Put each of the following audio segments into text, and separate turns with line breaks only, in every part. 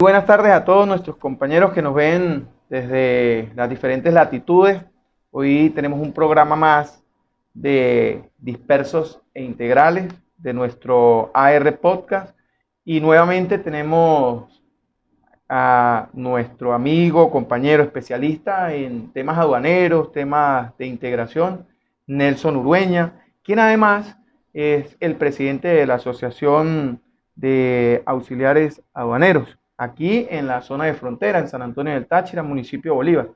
Buenas tardes a todos nuestros compañeros que nos ven desde las diferentes latitudes. Hoy tenemos un programa más de dispersos e integrales de nuestro AR Podcast y nuevamente tenemos a nuestro amigo, compañero, especialista en temas aduaneros, temas de integración, Nelson Urueña, quien además es el presidente de la Asociación de Auxiliares Aduaneros, aquí en la zona de frontera, en San Antonio del Táchira, municipio de Bolívar.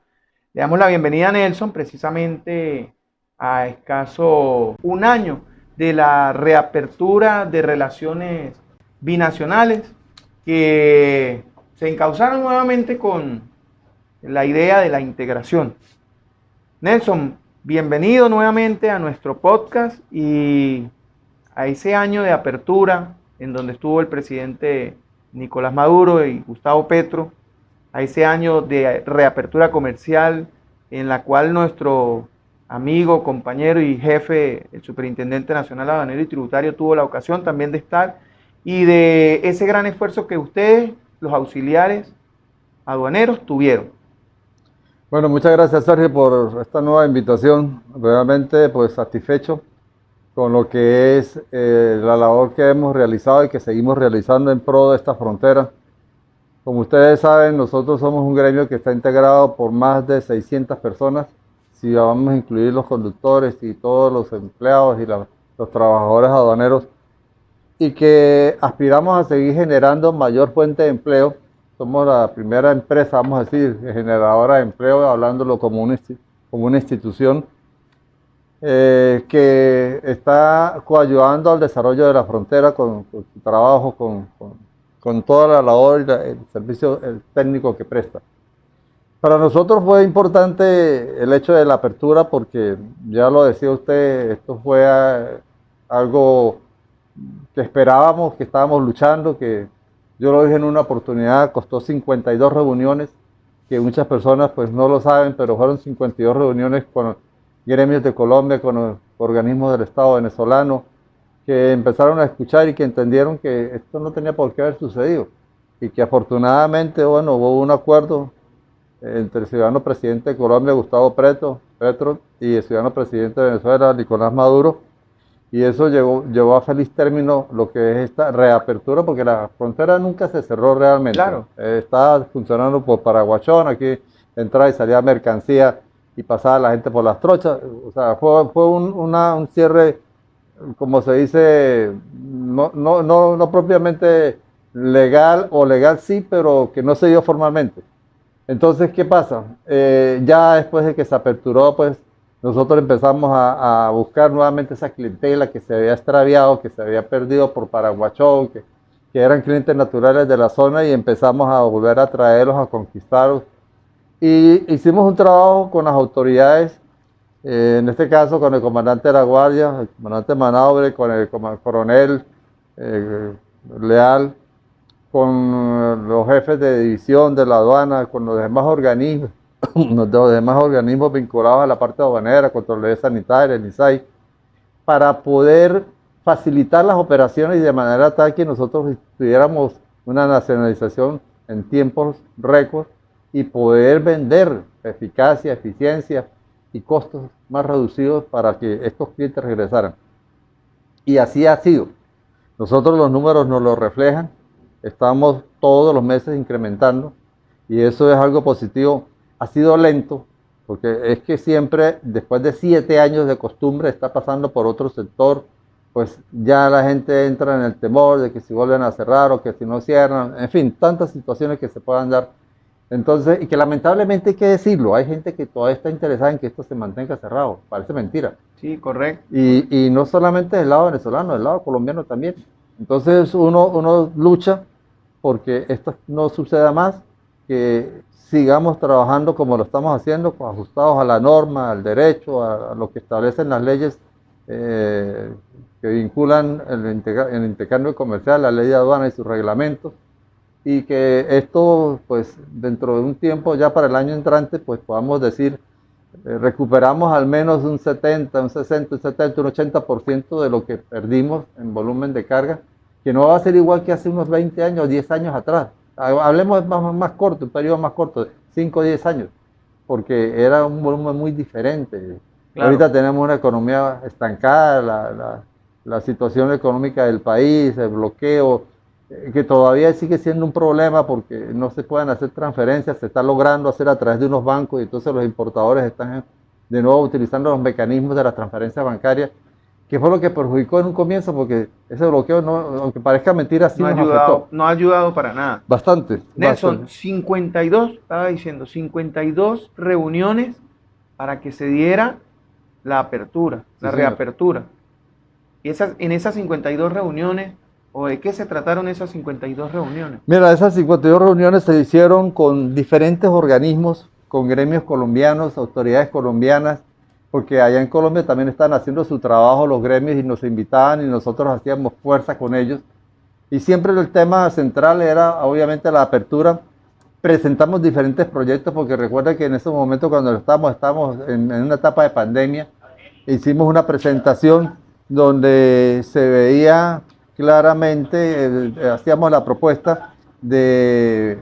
Le damos la bienvenida a Nelson precisamente a escaso un año de la reapertura de relaciones binacionales que se encauzaron nuevamente con la idea de la integración. Nelson, bienvenido nuevamente a nuestro podcast y a ese año de apertura en donde estuvo el presidente Nicolás Maduro y Gustavo Petro, a ese año de reapertura comercial en la cual nuestro amigo, compañero y jefe, el Superintendente Nacional Aduanero y Tributario, tuvo la ocasión también de estar, y de ese gran esfuerzo que ustedes, los auxiliares aduaneros, tuvieron.
Bueno, muchas gracias, Sergio, por esta nueva invitación. Realmente, pues, satisfecho con lo que es la labor que hemos realizado y que seguimos realizando en pro de esta frontera. Como ustedes saben, nosotros somos un gremio que está integrado por más de 600 personas, si vamos a incluir los conductores y todos los empleados y los trabajadores aduaneros, y que aspiramos a seguir generando mayor fuente de empleo. Somos la primera empresa, vamos a decir, generadora de empleo, hablándolo como una institución que está coayudando al desarrollo de la frontera con su trabajo, con toda la labor y el servicio técnico que presta. Para nosotros fue importante el hecho de la apertura porque, ya lo decía usted, esto fue algo que esperábamos, que estábamos luchando, que yo lo dije en una oportunidad, costó 52 reuniones, que muchas personas pues no lo saben, pero fueron 52 reuniones con gremios de Colombia, con los organismos del Estado venezolano, que empezaron a escuchar y que entendieron que esto no tenía por qué haber sucedido, y que afortunadamente, bueno, hubo un acuerdo entre el ciudadano presidente de Colombia, Gustavo Petro, y el ciudadano presidente de Venezuela, Nicolás Maduro, y eso llevó a feliz término lo que es esta reapertura, porque la frontera nunca se cerró realmente.
Claro.
Estaba funcionando por Paraguachón, aquí entraba y salía mercancía y pasaba la gente por las trochas. O sea, fue un cierre, como se dice, no propiamente legal, o legal sí, pero que no se dio formalmente. Entonces, ¿qué pasa? Ya después de que se aperturó, pues nosotros empezamos a buscar nuevamente esa clientela que se había extraviado, que se había perdido por Paraguachón, que eran clientes naturales de la zona, y empezamos a volver a traerlos, a conquistarlos. Y hicimos un trabajo con las autoridades, en este caso con el comandante de la Guardia, el comandante Manaure, con el coronel Leal, con los jefes de división de la aduana, con los demás organismos, vinculados a la parte aduanera, Contraloría Sanitaria, el INSAI, para poder facilitar las operaciones y de manera tal que nosotros tuviéramos una nacionalización en tiempos récords y poder vender eficacia, eficiencia y costos más reducidos para que estos clientes regresaran. Y así ha sido. Nosotros, los números nos lo reflejan, estamos todos los meses incrementando y eso es algo positivo. Ha sido lento, porque es que siempre, después de 7 años de costumbre, está pasando por otro sector, pues ya la gente entra en el temor de que si vuelven a cerrar o que si no cierran, en fin, tantas situaciones que se puedan dar. Entonces, y que lamentablemente hay que decirlo, hay gente que todavía está interesada en que esto se mantenga cerrado, parece mentira.
Sí, correcto.
Y no solamente del lado venezolano, del lado colombiano también. Entonces uno lucha porque esto no suceda más, que sigamos trabajando como lo estamos haciendo, ajustados a la norma, al derecho, a lo que establecen las leyes que vinculan el intercambio comercial, la ley de aduana y sus reglamentos, y que esto, pues, dentro de un tiempo, ya para el año entrante, pues podamos decir, recuperamos al menos un 70, un 60, un 70, un 80% de lo que perdimos en volumen de carga, que no va a ser igual que hace unos 20 años, 10 años atrás. Hablemos más corto, un periodo más corto, 5 o 10 años, porque era un volumen muy diferente.
Claro.
Ahorita tenemos una economía estancada, la situación económica del país, el bloqueo, que todavía sigue siendo un problema porque no se pueden hacer transferencias, se está logrando hacer a través de unos bancos y entonces los importadores están de nuevo utilizando los mecanismos de las transferencias bancarias, que fue lo que perjudicó en un comienzo porque ese bloqueo, no, aunque parezca mentira, sí
No ha
nos
ayudado,
afectó.
no ha ayudado para nada.
Bastante.
Nelson,
Bastante.
52, estaba diciendo, 52 reuniones para que se diera la apertura,
Sí,
la
señor.
reapertura. Y en esas 52 reuniones, ¿o de qué se trataron esas 52 reuniones?
Mira, esas 52 reuniones se hicieron con diferentes organismos, con gremios colombianos, autoridades colombianas, porque allá en Colombia también están haciendo su trabajo los gremios y nos invitaban y nosotros hacíamos fuerza con ellos. Y siempre el tema central era obviamente la apertura. Presentamos diferentes proyectos porque recuerda que en ese momento cuando estábamos en una etapa de pandemia, hicimos una presentación donde se veía claramente, hacíamos la propuesta de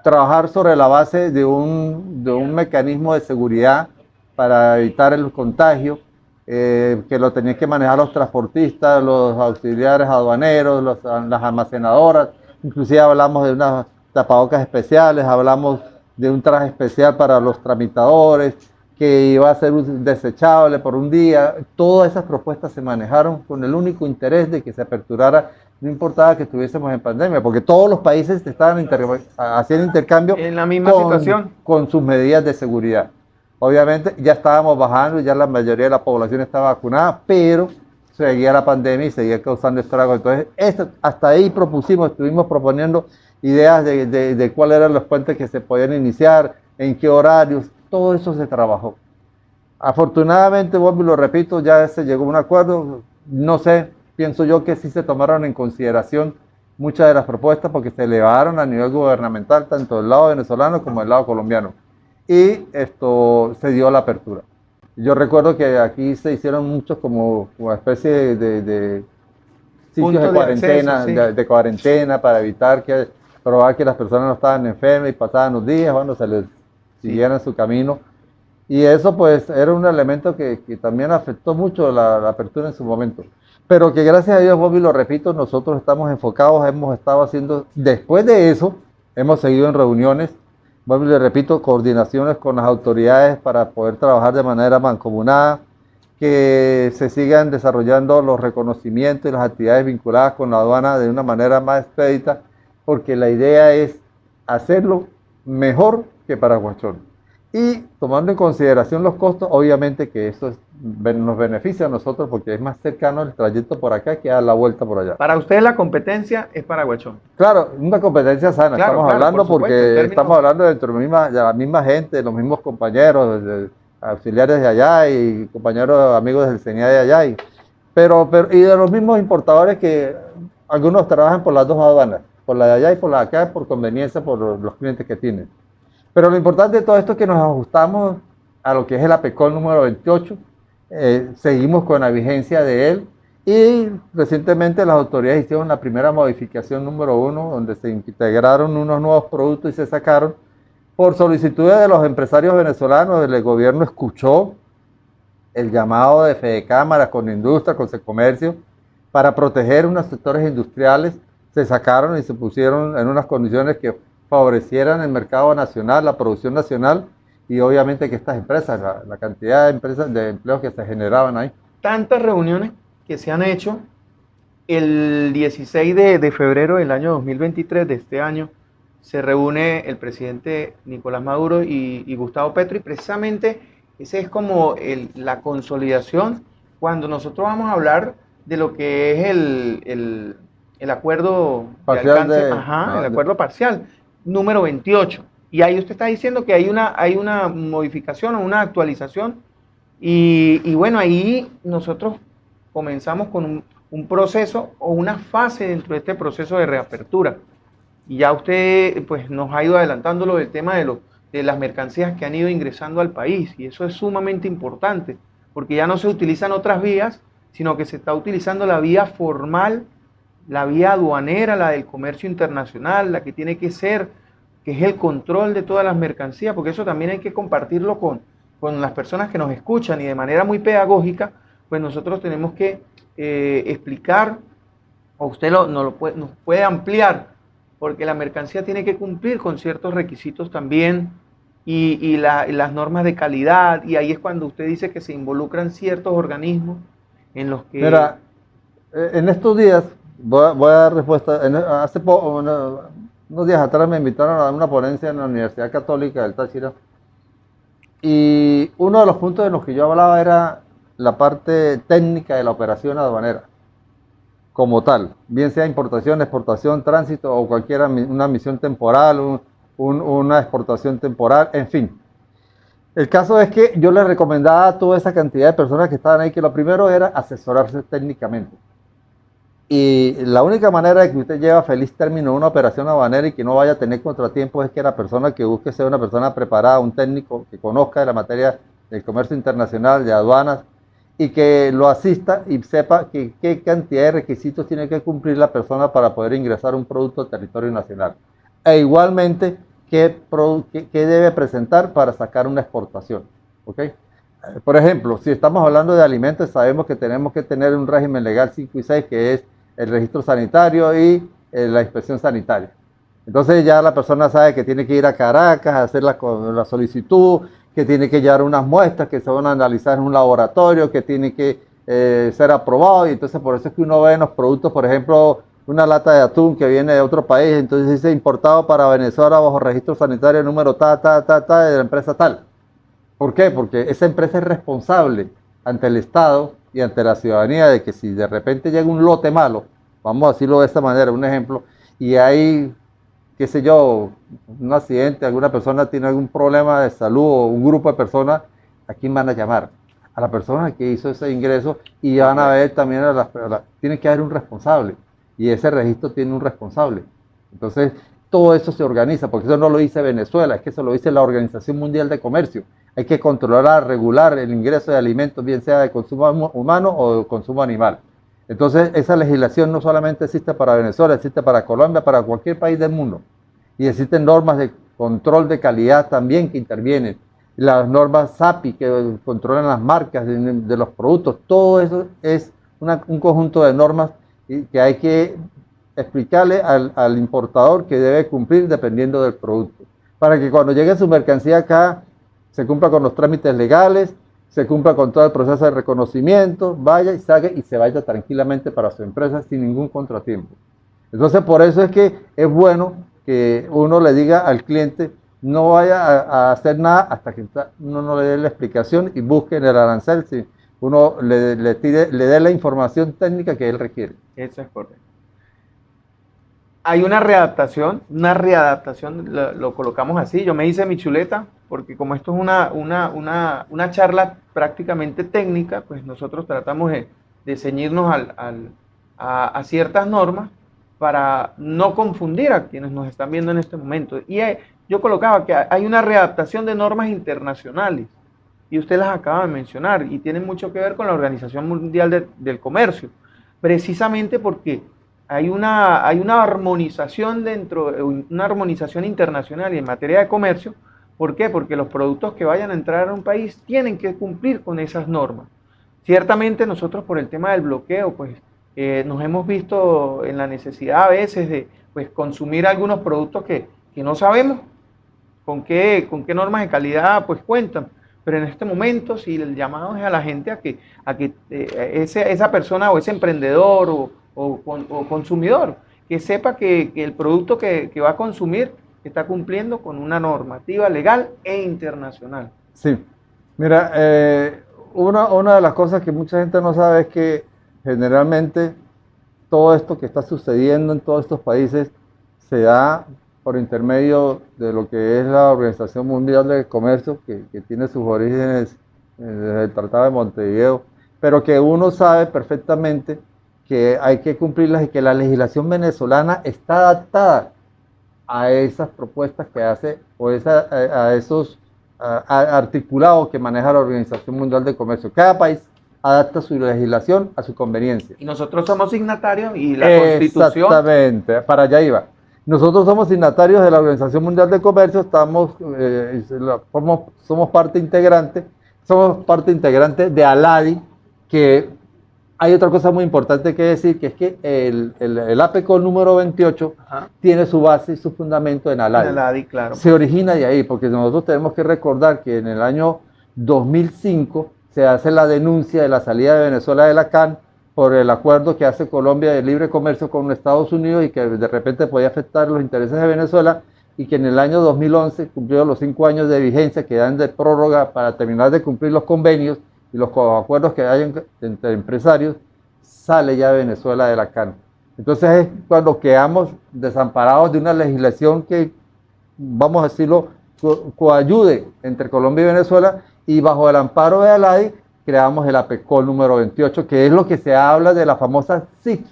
trabajar sobre la base de un mecanismo de seguridad para evitar el contagio, que lo tenían que manejar los transportistas, los auxiliares aduaneros, las almacenadoras, inclusive hablamos de unas tapabocas especiales, hablamos de un traje especial para los tramitadores, que iba a ser desechable por un día. Todas esas propuestas se manejaron con el único interés de que se aperturara, no importaba que estuviésemos en pandemia, porque todos los países estaban haciendo intercambio
en la misma situación,
con sus medidas de seguridad. Obviamente ya estábamos bajando, ya la mayoría de la población estaba vacunada, pero seguía la pandemia y seguía causando estragos. Entonces, hasta ahí estuvimos proponiendo ideas de cuáles eran los puentes que se podían iniciar, en qué horarios, todo eso se trabajó. Afortunadamente, vuelvo y lo repito, ya se llegó a un acuerdo. No sé, pienso yo que sí se tomaron en consideración muchas de las propuestas porque se elevaron a nivel gubernamental, tanto del lado venezolano como del lado colombiano. Y esto se dio la apertura. Yo recuerdo que aquí se hicieron muchos como especie de sitios de cuarentena,
acceso, sí.
de cuarentena para evitar probar que las personas no estaban enfermas y pasaban los días, bueno, se les siguieran su camino. Y eso pues era un elemento que también afectó mucho la apertura en su momento. Pero que gracias a Dios, Bobby, lo repito, nosotros estamos enfocados, hemos estado haciendo, después de eso, hemos seguido en reuniones, Bobby, le repito, coordinaciones con las autoridades para poder trabajar de manera mancomunada, que se sigan desarrollando los reconocimientos y las actividades vinculadas con la aduana de una manera más expedita, porque la idea es hacerlo mejor que para Guachón. Y tomando en consideración los costos, obviamente que eso nos beneficia a nosotros porque es más cercano el trayecto por acá que a la vuelta por allá.
Para ustedes la competencia es para Guachón.
Claro, una competencia sana,
Claro,
estamos hablando
por supuesto,
porque estamos hablando de la misma gente, los mismos compañeros, auxiliares de allá y compañeros amigos del CENIA de allá. Y de los mismos importadores que algunos trabajan por las dos aduanas, por la de allá y por la de acá, por conveniencia, por los clientes que tienen. Pero lo importante de todo esto es que nos ajustamos a lo que es el APECOL número 28, seguimos con la vigencia de él y recientemente las autoridades hicieron la primera modificación número 1, donde se integraron unos nuevos productos y se sacaron por solicitudes de los empresarios venezolanos. El gobierno escuchó el llamado de Fedecámara con Industria, con Secomercio, para proteger unos sectores industriales. Se sacaron y se pusieron en unas condiciones que favorecieran el mercado nacional, la producción nacional y obviamente que estas empresas, la cantidad de empresas de empleos que se generaban ahí.
Tantas reuniones que se han hecho. El 16 de febrero del año 2023, de este año, se reúne el presidente Nicolás Maduro y Gustavo Petro, y precisamente ese es como la consolidación cuando nosotros vamos a hablar de lo que es el acuerdo
parcial
de alcance, el acuerdo parcial número 28. Y ahí usted está diciendo que hay una modificación o una actualización, y bueno, ahí nosotros comenzamos con un proceso o una fase dentro de este proceso de reapertura. Y ya usted pues nos ha ido adelantando lo del tema de las mercancías que han ido ingresando al país, y eso es sumamente importante, porque ya no se utilizan otras vías, sino que se está utilizando la vía formal la vía aduanera, la del comercio internacional, la que tiene que ser, que es el control de todas las mercancías, porque eso también hay que compartirlo con las personas que nos escuchan y de manera muy pedagógica, pues nosotros tenemos que explicar, o usted nos puede ampliar, porque la mercancía tiene que cumplir con ciertos requisitos también y las normas de calidad, y ahí es cuando usted dice que se involucran ciertos organismos en los que...
Mira, en estos días, voy a dar respuesta. Unos días atrás me invitaron a una ponencia en la Universidad Católica del Táchira. Y uno de los puntos en los que yo hablaba era la parte técnica de la operación aduanera, como tal, bien sea importación, exportación, tránsito o cualquiera, una misión temporal, una exportación temporal, en fin. El caso es que yo le recomendaba a toda esa cantidad de personas que estaban ahí que lo primero era asesorarse técnicamente. Y la única manera de que usted lleve a feliz término una operación aduanera y que no vaya a tener contratiempos es que la persona que busque sea una persona preparada, un técnico que conozca de la materia del comercio internacional, de aduanas, y que lo asista y sepa qué cantidad de requisitos tiene que cumplir la persona para poder ingresar un producto al territorio nacional. E igualmente, qué debe presentar para sacar una exportación. ¿Okay? Por ejemplo, si estamos hablando de alimentos, sabemos que tenemos que tener un régimen legal 5 y 6, que es el registro sanitario y la inspección sanitaria. Entonces ya la persona sabe que tiene que ir a Caracas a hacer la solicitud, que tiene que llevar unas muestras que se van a analizar en un laboratorio, que tiene que ser aprobado, y entonces por eso es que uno ve en los productos, por ejemplo, una lata de atún que viene de otro país, entonces dice importado para Venezuela bajo registro sanitario número de la empresa tal. ¿Por qué? Porque esa empresa es responsable ante el Estado y ante la ciudadanía de que si de repente llega un lote malo, vamos a decirlo de esta manera, un ejemplo, y hay, qué sé yo, un accidente, alguna persona tiene algún problema de salud o un grupo de personas, ¿a quién van a llamar? A la persona que hizo ese ingreso, y van a ver también tiene que haber un responsable, y ese registro tiene un responsable. Entonces, todo eso se organiza, porque eso no lo dice Venezuela, es que eso lo dice la Organización Mundial de Comercio. Hay que controlar, regular el ingreso de alimentos, bien sea de consumo humano o de consumo animal. Entonces, esa legislación no solamente existe para Venezuela, existe para Colombia, para cualquier país del mundo. Y existen normas de control de calidad también que intervienen. Las normas SAPI que controlan las marcas de los productos. Todo eso es un conjunto de normas que hay que explicarle al importador que debe cumplir dependiendo del producto. Para que cuando llegue su mercancía acá, se cumpla con los trámites legales, se cumpla con todo el proceso de reconocimiento, vaya y salga y se vaya tranquilamente para su empresa sin ningún contratiempo. Entonces, por eso es que es bueno que uno le diga al cliente, no vaya a hacer nada hasta que uno no le dé la explicación y busque en el arancel si uno le dé la información técnica que él requiere.
Eso es correcto. Hay una readaptación, lo colocamos así. Yo me hice mi chuleta, porque como esto es una charla prácticamente técnica, pues nosotros tratamos de ceñirnos a ciertas normas para no confundir a quienes nos están viendo en este momento. Y yo colocaba que hay una readaptación de normas internacionales, y usted las acaba de mencionar, y tienen mucho que ver con la Organización Mundial del Comercio, precisamente porque hay una armonización una armonización internacional y en materia de comercio. ¿Por qué? Porque los productos que vayan a entrar a un país tienen que cumplir con esas normas. Ciertamente nosotros por el tema del bloqueo, pues nos hemos visto en la necesidad a veces de pues, consumir algunos productos que no sabemos con qué normas de calidad pues cuentan. Pero en este momento, sí, el llamado es a la gente a que esa persona o ese emprendedor o consumidor, que sepa que el producto que va a consumir está cumpliendo con una normativa legal e internacional.
Sí, mira, una de las cosas que mucha gente no sabe es que generalmente todo esto que está sucediendo en todos estos países se da por intermedio de lo que es la Organización Mundial del Comercio, que tiene sus orígenes desde el Tratado de Montevideo, pero que uno sabe perfectamente que hay que cumplirlas y que la legislación venezolana está adaptada a esas propuestas que hace o a esos articulados que maneja la Organización Mundial de Comercio. Cada país adapta su legislación a su conveniencia.
Y nosotros somos signatarios y la Constitución.
Exactamente, para allá iba. Nosotros somos signatarios de la Organización Mundial de Comercio, somos parte integrante de ALADI, que hay otra cosa muy importante que decir, que es que el APECO número 28
Ajá.
tiene su base y su fundamento en ALADI.
En ALADI, claro.
Se origina de ahí, porque nosotros tenemos que recordar que en el año 2005 se hace la denuncia de la salida de Venezuela de la CAN por el acuerdo que hace Colombia de libre comercio con Estados Unidos y que de repente podía afectar los intereses de Venezuela, y que en el año 2011 cumplió los 5 años de vigencia que dan de prórroga para terminar de cumplir los convenios y los acuerdos que hay entre empresarios. Sale ya Venezuela de la CAN. Entonces es cuando quedamos desamparados de una legislación que, vamos a decirlo, coayude entre Colombia y Venezuela, y bajo el amparo de ALADI creamos el APECOL número 28, que es lo que se habla de la famosa ZIC,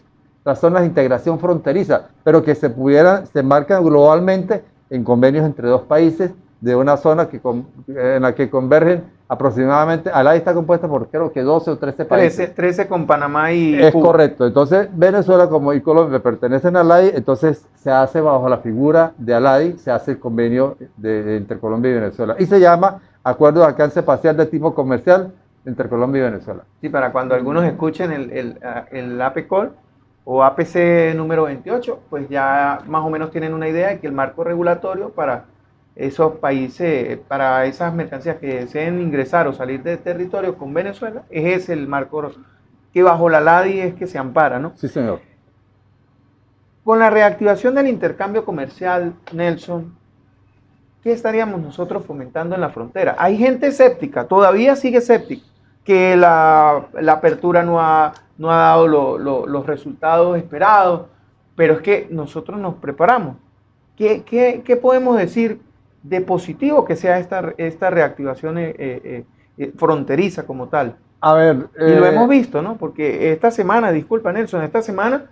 las zonas de integración fronteriza, pero que se marcan globalmente en convenios entre dos países de una zona en la que convergen aproximadamente. ALADI está compuesta por creo que 12 o 13 países.
13 con Panamá y
Es
Cuba.
correcto. Entonces Venezuela y Colombia pertenecen a ALADI, entonces se hace bajo la figura de ALADI, se hace el convenio entre Colombia y Venezuela. Y se llama Acuerdo de Alcance Parcial de Tipo Comercial entre Colombia y Venezuela.
Sí, para cuando algunos escuchen el APECOL o APC número 28, pues ya más o menos tienen una idea de que el marco regulatorio para esos países, para esas mercancías que deseen ingresar o salir de territorio con Venezuela, es el marco que bajo la LADI es que se ampara, ¿no?
Sí, señor.
Con la reactivación del intercambio comercial, Nelson, ¿qué estaríamos nosotros fomentando en la frontera? Hay gente escéptica, todavía sigue escéptica, que la apertura no ha dado los resultados esperados, pero es que nosotros nos preparamos. ¿Qué podemos decir de positivo que sea esta reactivación fronteriza como tal?
A ver,
y lo hemos visto, ¿no? Porque esta semana, disculpa Nelson, esta semana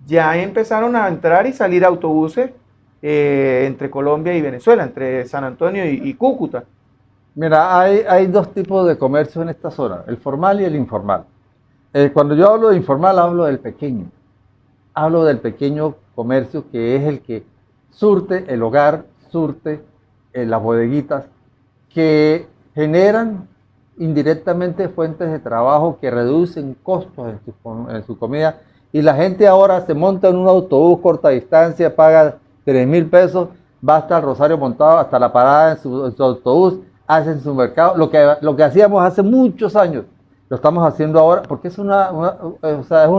ya empezaron a entrar y salir autobuses entre Colombia y Venezuela, entre San Antonio y Cúcuta.
Mira, hay dos tipos de comercio en esta zona, el formal y el informal. Cuando yo hablo de informal, hablo del pequeño. Hablo del pequeño comercio, que es el que surte el hogar, surte las bodeguitas, que generan indirectamente fuentes de trabajo, que reducen costos en su comida. Y la gente ahora se monta en un autobús corta distancia, paga 3.000 pesos, va hasta el Rosario montado, hasta la parada en su autobús, hacen su mercado, lo que hacíamos hace muchos años, lo estamos haciendo ahora, porque es es un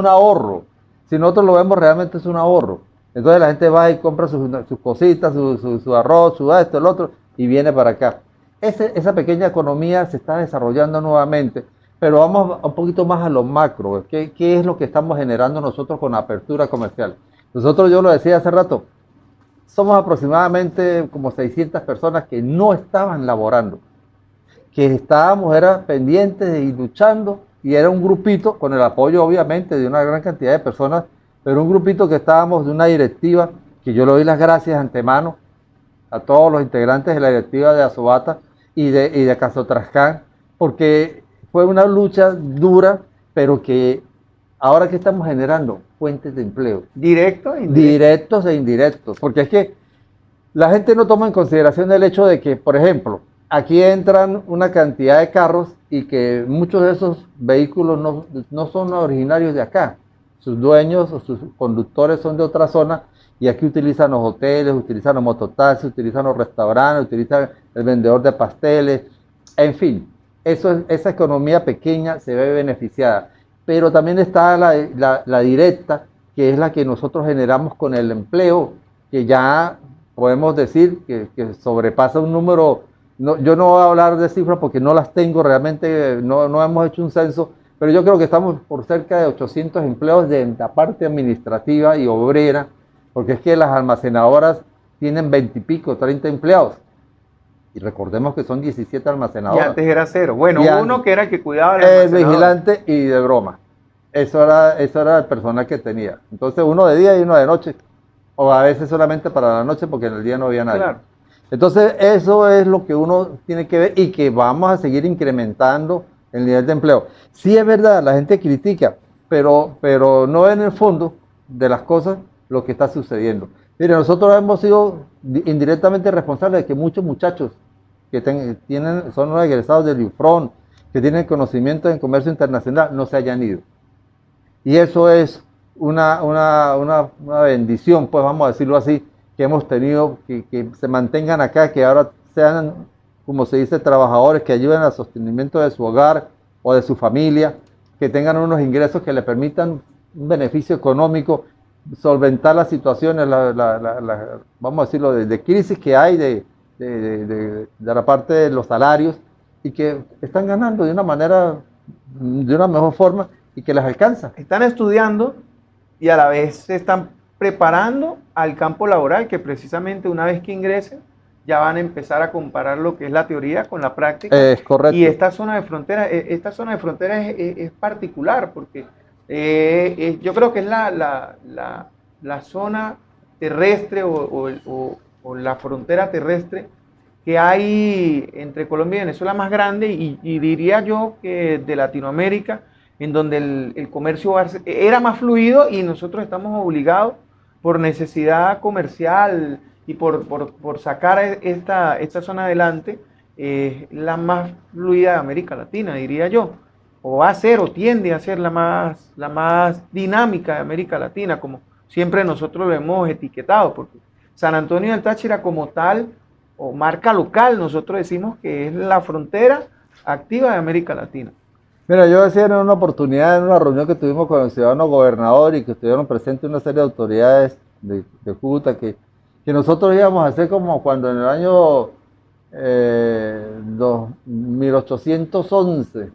ahorro. Si nosotros lo vemos, realmente es un ahorro. Entonces la gente va y compra sus cositas, su arroz, su esto, el otro, y viene para acá. Esa pequeña economía se está desarrollando nuevamente, pero vamos un poquito más a lo macro. ¿Qué es lo que estamos generando nosotros con la apertura comercial? Nosotros, yo lo decía hace rato, somos aproximadamente como 600 personas que no estaban laborando, que estábamos pendientes y luchando, y era un grupito, con el apoyo obviamente de una gran cantidad de personas, pero un grupito que estábamos de una directiva, que yo le doy las gracias de antemano a todos los integrantes de la directiva de Azobata y de Casotrascán, porque fue una lucha dura, pero que ahora que estamos generando fuentes de empleo.
¿Directos?
Directos e indirectos, porque es que la gente no toma en consideración el hecho de que, por ejemplo, aquí entran una cantidad de carros y que muchos de esos vehículos no son originarios de acá. Sus dueños o sus conductores son de otra zona, y aquí utilizan los hoteles, utilizan los mototaxis, utilizan los restaurantes, utilizan el vendedor de pasteles, en fin, esa economía pequeña se ve beneficiada. Pero también está la directa, que es la que nosotros generamos con el empleo, que ya podemos decir que sobrepasa un número. Yo no voy a hablar de cifras porque no las tengo realmente, no hemos hecho un censo, pero yo creo que estamos por cerca de 800 empleos de la parte administrativa y obrera, porque es que las almacenadoras tienen 20 y pico, 30 empleados. Y recordemos que son 17 almacenadoras.
Y antes era 0. Bueno, uno que era el que cuidaba
el vigilante y de broma. Eso era el personal que tenía. Entonces uno de día y uno de noche. O a veces solamente para la noche porque en el día no había nadie.
Claro.
Entonces eso es lo que uno tiene que ver, y que vamos a seguir incrementando el nivel de empleo. Sí es verdad, la gente critica, pero no ve en el fondo de las cosas lo que está sucediendo. Mire, nosotros hemos sido indirectamente responsables de que muchos muchachos que son egresados del IUFRON, que tienen conocimiento en comercio internacional, no se hayan ido. Y eso es una bendición, pues vamos a decirlo así, que hemos tenido, que se mantengan acá, que ahora sean, como se dice, trabajadores que ayuden al sostenimiento de su hogar o de su familia, que tengan unos ingresos que le permitan un beneficio económico, solventar las situaciones, vamos a decirlo, de crisis que hay de la parte de los salarios y que están ganando de una manera, de una mejor forma y que les alcanza.
Están estudiando y a la vez se están preparando al campo laboral, que precisamente una vez que ingresen ya van a empezar a comparar lo que es la teoría con la práctica.
Es correcto.
Y esta zona de frontera, es particular porque yo creo que es la zona terrestre o la frontera terrestre que hay entre Colombia y Venezuela más grande y diría yo que de Latinoamérica, en donde el comercio era más fluido y nosotros estamos obligados por necesidad comercial y por sacar esta zona adelante, la más fluida de América Latina, diría yo, o va a ser o tiende a ser la más dinámica de América Latina, como siempre nosotros lo hemos etiquetado, porque San Antonio del Táchira como tal, o marca local, nosotros decimos que es la frontera activa de América Latina.
Mira, yo decía en una oportunidad, en una reunión que tuvimos con el ciudadano gobernador y que estuvieron presentes una serie de autoridades de Cúcuta, que nosotros íbamos a hacer como cuando en el año 1811,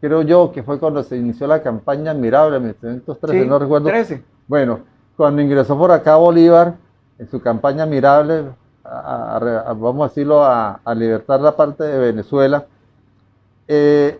creo yo, que fue cuando se inició la campaña Admirable, 1813,
Sí,
no recuerdo.
13.
Bueno, cuando ingresó por acá Bolívar, en su campaña Admirable, vamos a decirlo, a libertar la parte de Venezuela,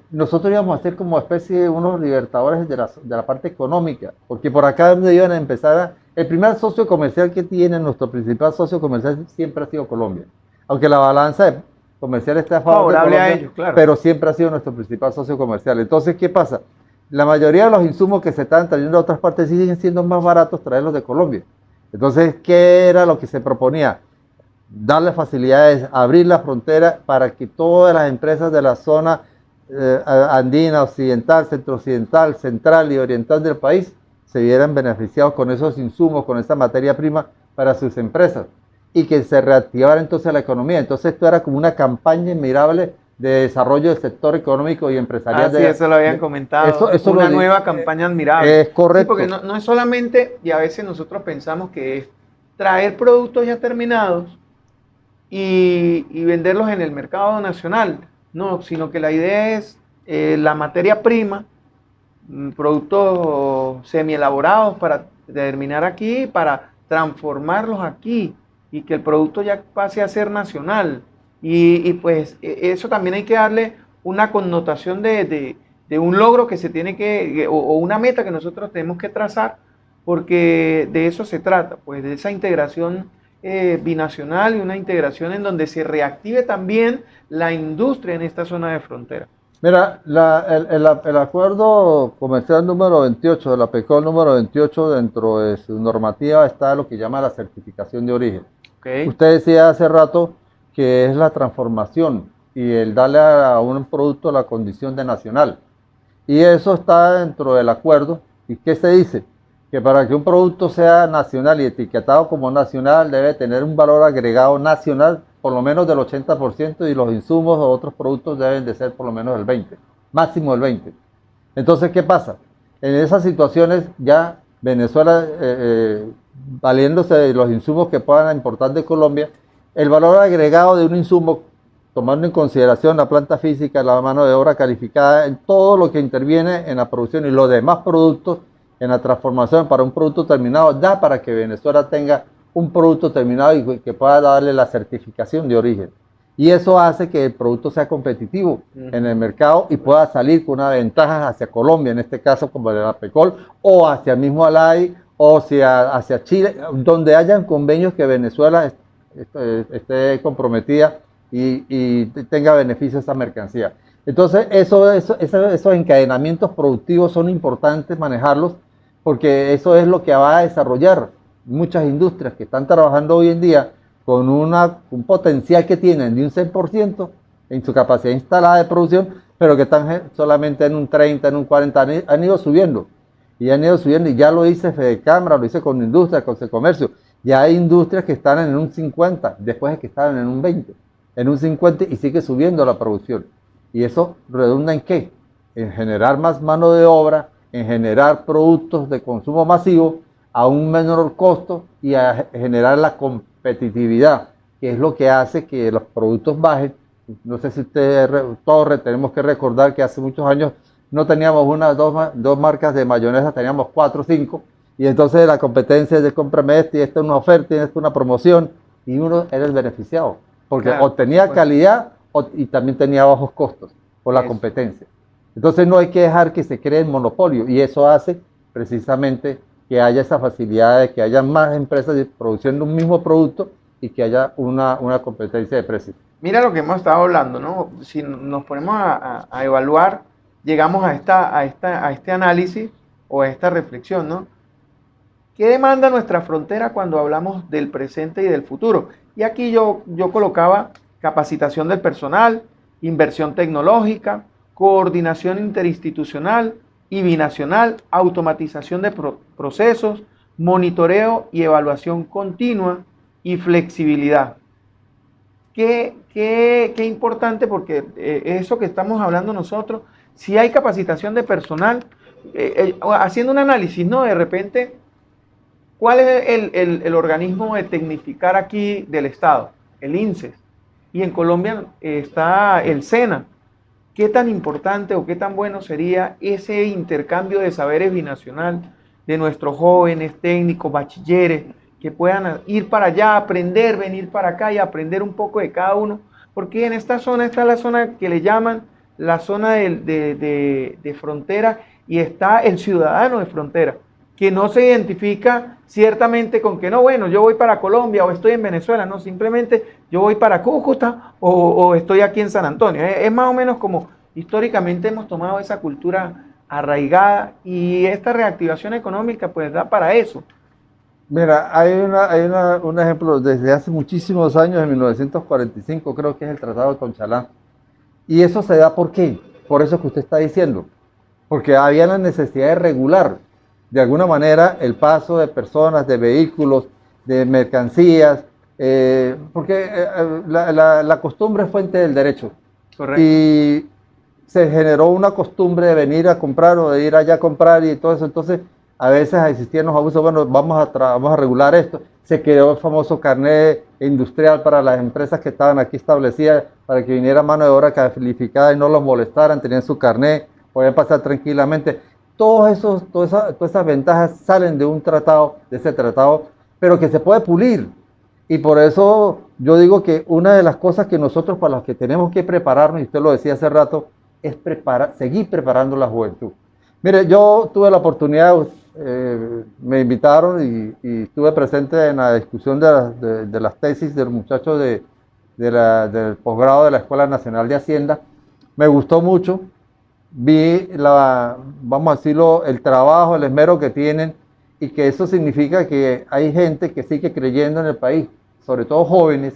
nosotros íbamos a ser como especie de unos libertadores de la parte económica, porque por acá donde iban a empezar el primer socio comercial que tiene, nuestro principal socio comercial siempre ha sido Colombia, aunque la balanza comercial está
favorable a ellos, claro,
pero siempre ha sido nuestro principal socio comercial. Entonces, ¿qué pasa? La mayoría de los insumos que se están trayendo de otras partes siguen siendo más baratos traerlos de Colombia. Entonces, ¿qué era lo que se proponía? Darle facilidades, abrir la frontera para que todas las empresas de la zona andina, occidental, centro-occidental, central y oriental del país se vieran beneficiados con esos insumos, con esa materia prima para sus empresas y que se reactivara entonces la economía. Entonces esto era como una campaña admirable de desarrollo del sector económico y empresarial.
Sí, eso lo habían comentado.
Eso
una nueva campaña admirable.
Es correcto.
Sí, porque no es solamente, y a veces nosotros pensamos que es traer productos ya terminados y venderlos en el mercado nacional. No, sino que la idea es la materia prima, productos semi-elaborados para terminar aquí, para transformarlos aquí y que el producto ya pase a ser nacional. Y pues eso también hay que darle una connotación de un logro que se tiene o una meta que nosotros tenemos que trazar, porque de eso se trata, pues de esa integración binacional y una integración en donde se reactive también la industria en esta zona de frontera.
Mira, el acuerdo comercial número 28 de la PECOL número 28, dentro de su normativa está lo que llama la certificación de origen.
Okay.
Usted decía hace rato que es la transformación y el darle a un producto la condición de nacional. Y eso está dentro del acuerdo. ¿Y qué se dice? Que para que un producto sea nacional y etiquetado como nacional debe tener un valor agregado nacional por lo menos del 80% y los insumos o otros productos deben de ser por lo menos el 20%, máximo el 20%. Entonces, ¿qué pasa? En esas situaciones ya Venezuela, valiéndose de los insumos que puedan importar de Colombia, el valor agregado de un insumo, tomando en consideración la planta física, la mano de obra calificada, en todo lo que interviene en la producción y los demás productos, en la transformación para un producto terminado, da para que Venezuela tenga un producto terminado y que pueda darle la certificación de origen. Y eso hace que el producto sea competitivo en el mercado y pueda salir con una ventaja hacia Colombia, en este caso como de la PECOL, o hacia el mismo ALAI, o hacia Chile, donde hayan convenios que Venezuela esté comprometida y tenga beneficio a esa mercancía. Entonces, esos encadenamientos productivos son importantes manejarlos porque eso es lo que va a desarrollar muchas industrias que están trabajando hoy en día con un potencial que tienen de un 6% en su capacidad instalada de producción, pero que están solamente en un 30, en un 40, han ido subiendo. Y han ido subiendo, y ya lo hice Fedecámara, lo hice con industria, con comercio. Ya hay industrias que están en un 50, después de que estaban en un 20, en un 50 y sigue subiendo la producción. ¿Y eso redunda en qué? En generar más mano de obra, en generar productos de consumo masivo a un menor costo y a generar la competitividad, que es lo que hace que los productos bajen. No sé si ustedes todos tenemos que recordar que hace muchos años no teníamos dos marcas de mayonesa, teníamos 4 o 5, y entonces la competencia es de cómprame este, y esta es una oferta, y esta es una promoción, y uno era el beneficiado, porque
Claro,
obtenía calidad y también tenía bajos costos por la competencia. Entonces no hay que dejar que se cree el monopolio, y eso hace precisamente que haya esa facilidad de que haya más empresas produciendo un mismo producto y que haya una competencia de precios.
Mira lo que hemos estado hablando, ¿no? Si nos ponemos a evaluar, llegamos a este análisis o a esta reflexión, ¿no? ¿Qué demanda nuestra frontera cuando hablamos del presente y del futuro? Y aquí yo colocaba capacitación del personal, inversión tecnológica, coordinación interinstitucional y binacional, automatización de procesos, monitoreo y evaluación continua y flexibilidad. Qué importante, porque eso que estamos hablando nosotros, si hay capacitación de personal, haciendo un análisis, ¿no? De repente, ¿cuál es el organismo de tecnificar aquí del Estado? El INSES. Y en Colombia está el SENA. ¿Qué tan importante o qué tan bueno sería ese intercambio de saberes binacional de nuestros jóvenes, técnicos, bachilleres, que puedan ir para allá, aprender, venir para acá y aprender un poco de cada uno? Porque en esta zona está la zona que le llaman la zona de frontera, y está el ciudadano de frontera, que no se identifica ciertamente con que no, bueno, yo voy para Colombia o estoy en Venezuela, no, simplemente yo voy para Cúcuta o estoy aquí en San Antonio. Es más o menos como históricamente hemos tomado esa cultura arraigada, y esta reactivación económica pues da para eso.
Mira, un ejemplo desde hace muchísimos años, en 1945 creo que es el Tratado de Conchalá. Y eso se da ¿por qué? Por eso que usted está diciendo. Porque había la necesidad de regular de alguna manera el paso de personas, de vehículos, de mercancías, porque la costumbre es fuente del derecho.
Correcto.
Y se generó una costumbre de venir a comprar o de ir allá a comprar y todo eso. Entonces, a veces existían los abusos. Bueno, vamos a regular esto. Se creó el famoso carnet industrial para las empresas que estaban aquí establecidas, para que viniera mano de obra calificada y no los molestaran, tenían su carnet, podían pasar tranquilamente. Todas esas ventajas salen de un tratado, de ese tratado, pero que se puede pulir. Y por eso yo digo que una de las cosas que nosotros para las que tenemos que prepararnos, y usted lo decía hace rato, es seguir preparando la juventud. Mire, yo tuve la oportunidad, me invitaron y estuve presente en la discusión de las tesis de los muchachos del posgrado de la Escuela Nacional de Hacienda. Me gustó mucho, vi vamos a decirlo, el trabajo, el esmero que tienen, y que eso significa que hay gente que sigue creyendo en el país, sobre todo jóvenes,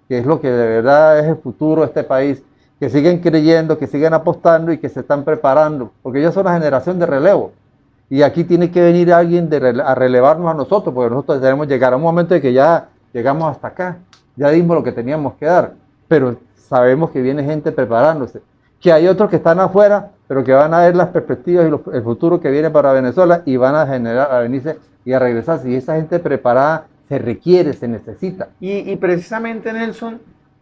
que es lo que de verdad es el futuro de este país, que siguen creyendo, que siguen apostando y que se están preparando, porque ellos son la generación de relevo. Y aquí tiene que venir alguien a relevarnos a nosotros, porque nosotros debemos llegar a un momento de que ya llegamos hasta acá, ya dimos lo que teníamos que dar, pero sabemos que viene gente preparándose, que hay otros que están afuera, pero que van a ver las perspectivas y el futuro que viene para Venezuela y van a venirse y a regresarse. Y esa gente preparada se requiere, se necesita.
Y precisamente, Nelson,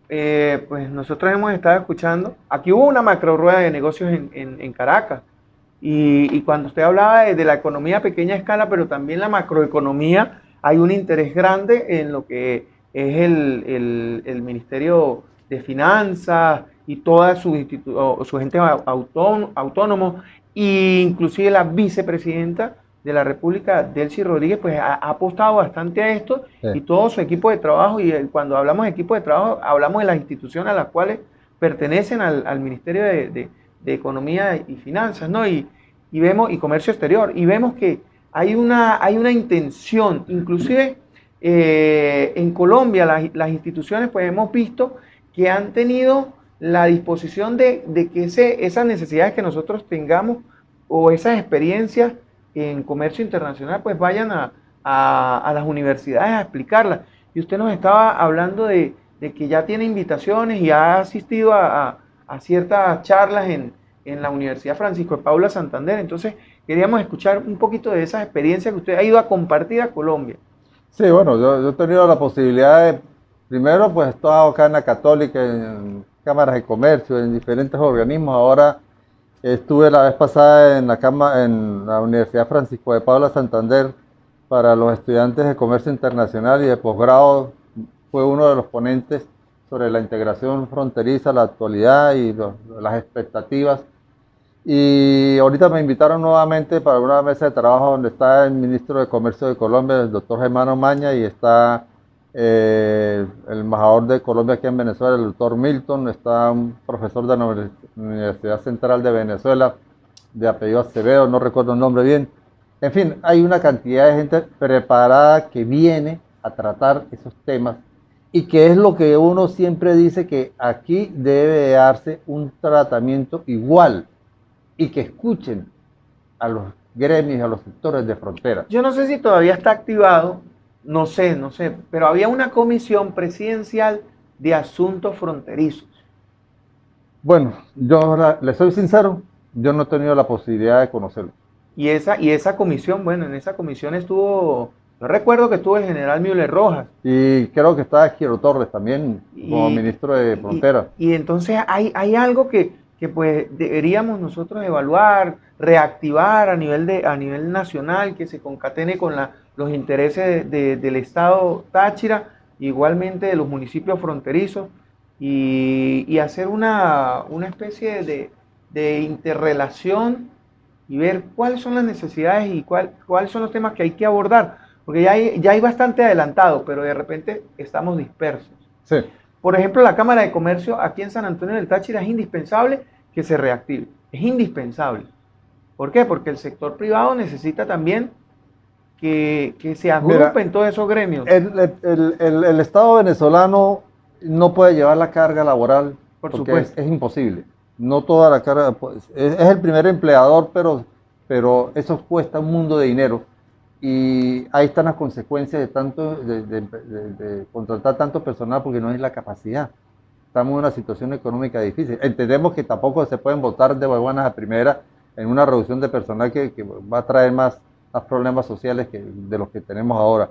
pues nosotros hemos estado escuchando, aquí hubo una macro rueda de negocios en Caracas, y cuando usted hablaba de la economía a pequeña escala, pero también la macroeconomía, hay un interés grande en lo que es el Ministerio de Finanzas y toda su gente autónomo, e inclusive la vicepresidenta de la República, Delcy Rodríguez, pues ha apostado bastante a esto, sí, y todo su equipo de trabajo. Y cuando hablamos de equipo de trabajo, hablamos de las instituciones a las cuales pertenecen al Ministerio de Economía y Finanzas, ¿no? Y vemos, y Comercio Exterior, y vemos que hay una intención, inclusive en Colombia las instituciones pues hemos visto que han tenido la disposición de que esas necesidades que nosotros tengamos o esas experiencias en comercio internacional pues vayan a las universidades a explicarlas. Y usted nos estaba hablando de que ya tiene invitaciones y ha asistido a ciertas charlas en la Universidad Francisco de Paula Santander. Entonces queríamos escuchar un poquito de esas experiencias que usted ha ido a compartir a Colombia.
Sí, bueno, yo he tenido la posibilidad de, primero pues he estado acá en la Católica, en cámaras de comercio, en diferentes organismos. Ahora estuve la vez pasada en la Universidad Francisco de Paula Santander para los estudiantes de comercio internacional y de posgrado. Fue uno de los ponentes sobre la integración fronteriza, la actualidad y las expectativas. Y ahorita me invitaron nuevamente para una mesa de trabajo donde está el ministro de Comercio de Colombia, el doctor Germán Omaña, y está el embajador de Colombia aquí en Venezuela, el doctor Milton, está un profesor de la Universidad Central de Venezuela, de apellido Acevedo, no recuerdo el nombre bien. En fin, hay una cantidad de gente preparada que viene a tratar esos temas y que es lo que uno siempre dice, que aquí debe darse un tratamiento igual y que escuchen a los gremios, a los sectores de frontera.
Yo no sé si todavía está activado, no sé, pero había una comisión presidencial de asuntos fronterizos.
Bueno, le soy sincero, yo no he tenido la posibilidad de conocerlo.
Y esa comisión, bueno, en esa comisión estuvo, yo recuerdo que estuvo el general Müller Rojas.
Y creo que está Quiero Torres también, como ministro de Frontera.
Y entonces hay algo que pues deberíamos nosotros evaluar, reactivar a nivel nacional, que se concatene con los intereses del Estado Táchira, igualmente de los municipios fronterizos, y hacer una especie de interrelación y ver cuáles son las necesidades y cuáles son los temas que hay que abordar, porque ya hay bastante adelantado, pero de repente estamos dispersos.
Sí.
Por ejemplo, la Cámara de Comercio aquí en San Antonio del Táchira es indispensable que se reactive, es indispensable. ¿Por qué? Porque el sector privado necesita también que se agrupen todos esos gremios.
El Estado venezolano no puede llevar la carga laboral,
por
porque
supuesto.
Es imposible. No toda la carga, pues, es el primer empleador, pero eso cuesta un mundo de dinero. Y ahí están las consecuencias de contratar tanto personal, porque no hay la capacidad. Estamos en una situación económica difícil. Entendemos que tampoco se pueden votar de buenas a primeras en una reducción de personal que va a traer más problemas sociales de los que tenemos ahora.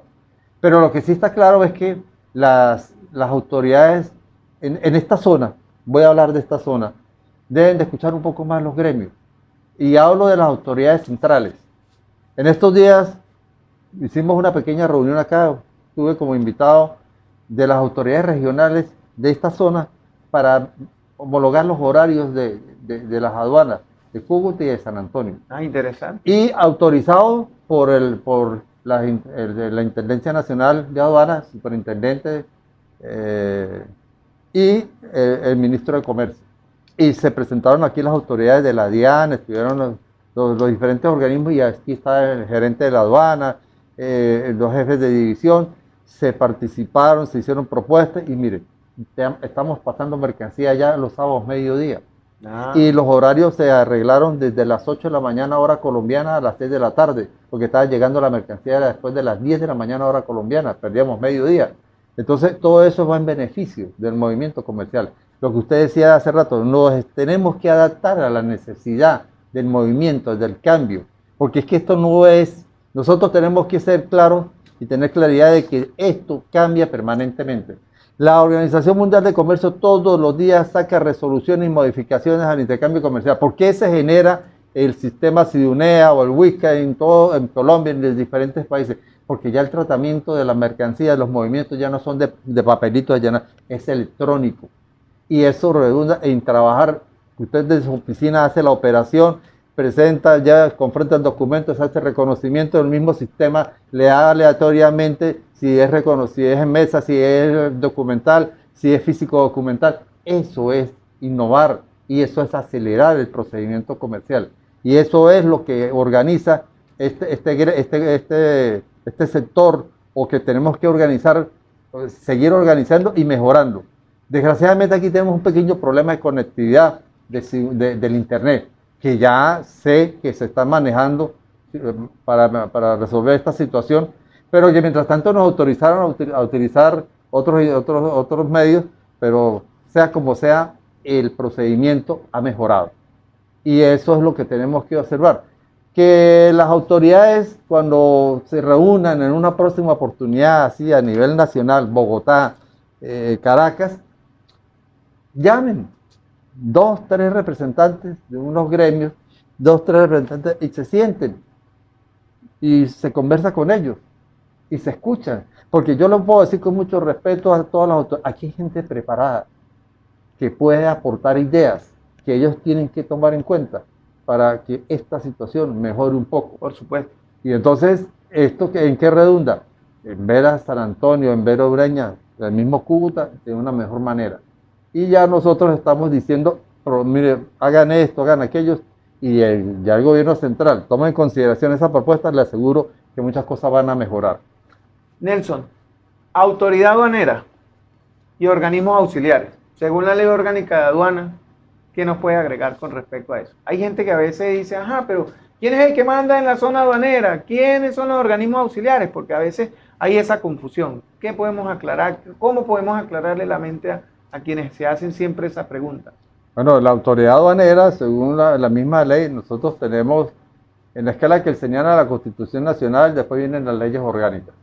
Pero lo que sí está claro es que las autoridades en esta zona, voy a hablar de esta zona, deben de escuchar un poco más los gremios. Y hablo de las autoridades centrales. En estos días hicimos una pequeña reunión acá, tuve como invitado de las autoridades regionales de esta zona para homologar los horarios de las aduanas de Cúcuta y de San Antonio.
Ah, interesante.
Y autorizado por la Intendencia Nacional de Aduanas, superintendente y el ministro de Comercio. Y se presentaron aquí las autoridades de la DIAN, estuvieron los diferentes organismos, y aquí está el gerente de la aduana, los jefes de división, se participaron, se hicieron propuestas, y miren, estamos pasando mercancía ya los sábados mediodía. Y los horarios se arreglaron desde las 8 de la mañana hora colombiana a las 6 de la tarde, porque estaba llegando la mercancía después de las 10 de la mañana hora colombiana, perdíamos mediodía. Entonces todo eso va en beneficio del movimiento comercial. Lo que usted decía hace rato, nos tenemos que adaptar a la necesidad del movimiento, del cambio, porque es que esto no es, nosotros tenemos que ser claros y tener claridad de que esto cambia permanentemente. La Organización Mundial de Comercio todos los días saca resoluciones y modificaciones al intercambio comercial. ¿Por qué se genera el sistema Sidunea o el WISCA en Colombia, en los diferentes países? Porque ya el tratamiento de la mercancía, de los movimientos ya no son de papelitos, es electrónico. Y eso redunda en trabajar. Usted desde su oficina hace la operación, presenta, ya confronta el documento, se hace reconocimiento del mismo sistema, le da aleatoriamente si es en mesa, si es documental, si es físico documental. Eso es innovar, y eso es acelerar el procedimiento comercial. Y eso es lo que organiza este sector, o que tenemos que organizar, seguir organizando y mejorando. Desgraciadamente aquí tenemos un pequeño problema de conectividad del Internet, que ya sé que se está manejando para resolver esta situación, pero que mientras tanto nos autorizaron a utilizar otros medios, pero sea como sea, el procedimiento ha mejorado. Y eso es lo que tenemos que observar. Que las autoridades, cuando se reúnan en una próxima oportunidad, así a nivel nacional, Bogotá, Caracas, llamen 2, 3 representantes de unos gremios, 2, 3 representantes, y se sienten y se conversa con ellos y se escuchan. Porque yo lo puedo decir con mucho respeto a todas las autoridades. Aquí hay gente preparada que puede aportar ideas que ellos tienen que tomar en cuenta para que esta situación mejore un poco.
Por supuesto.
Y entonces, ¿esto en qué redunda? En ver a San Antonio, en ver a Ureña, el mismo Cúcuta, de una mejor manera. Y ya nosotros estamos diciendo, pero mire, hagan esto, hagan aquello, y ya el gobierno central toma en consideración esas propuestas, le aseguro que muchas cosas van a mejorar.
Nelson, autoridad aduanera y organismos auxiliares. Según la ley orgánica de aduana, ¿qué nos puede agregar con respecto a eso? Hay gente que a veces dice, ajá, pero ¿quién es el que manda en la zona aduanera? ¿Quiénes son los organismos auxiliares? Porque a veces hay esa confusión. ¿Qué podemos aclarar? ¿Cómo podemos aclararle la mente a quienes se hacen siempre esa pregunta?
Bueno, la autoridad aduanera, según la misma ley, nosotros tenemos, en la escala que señala la Constitución Nacional, después vienen las leyes orgánicas.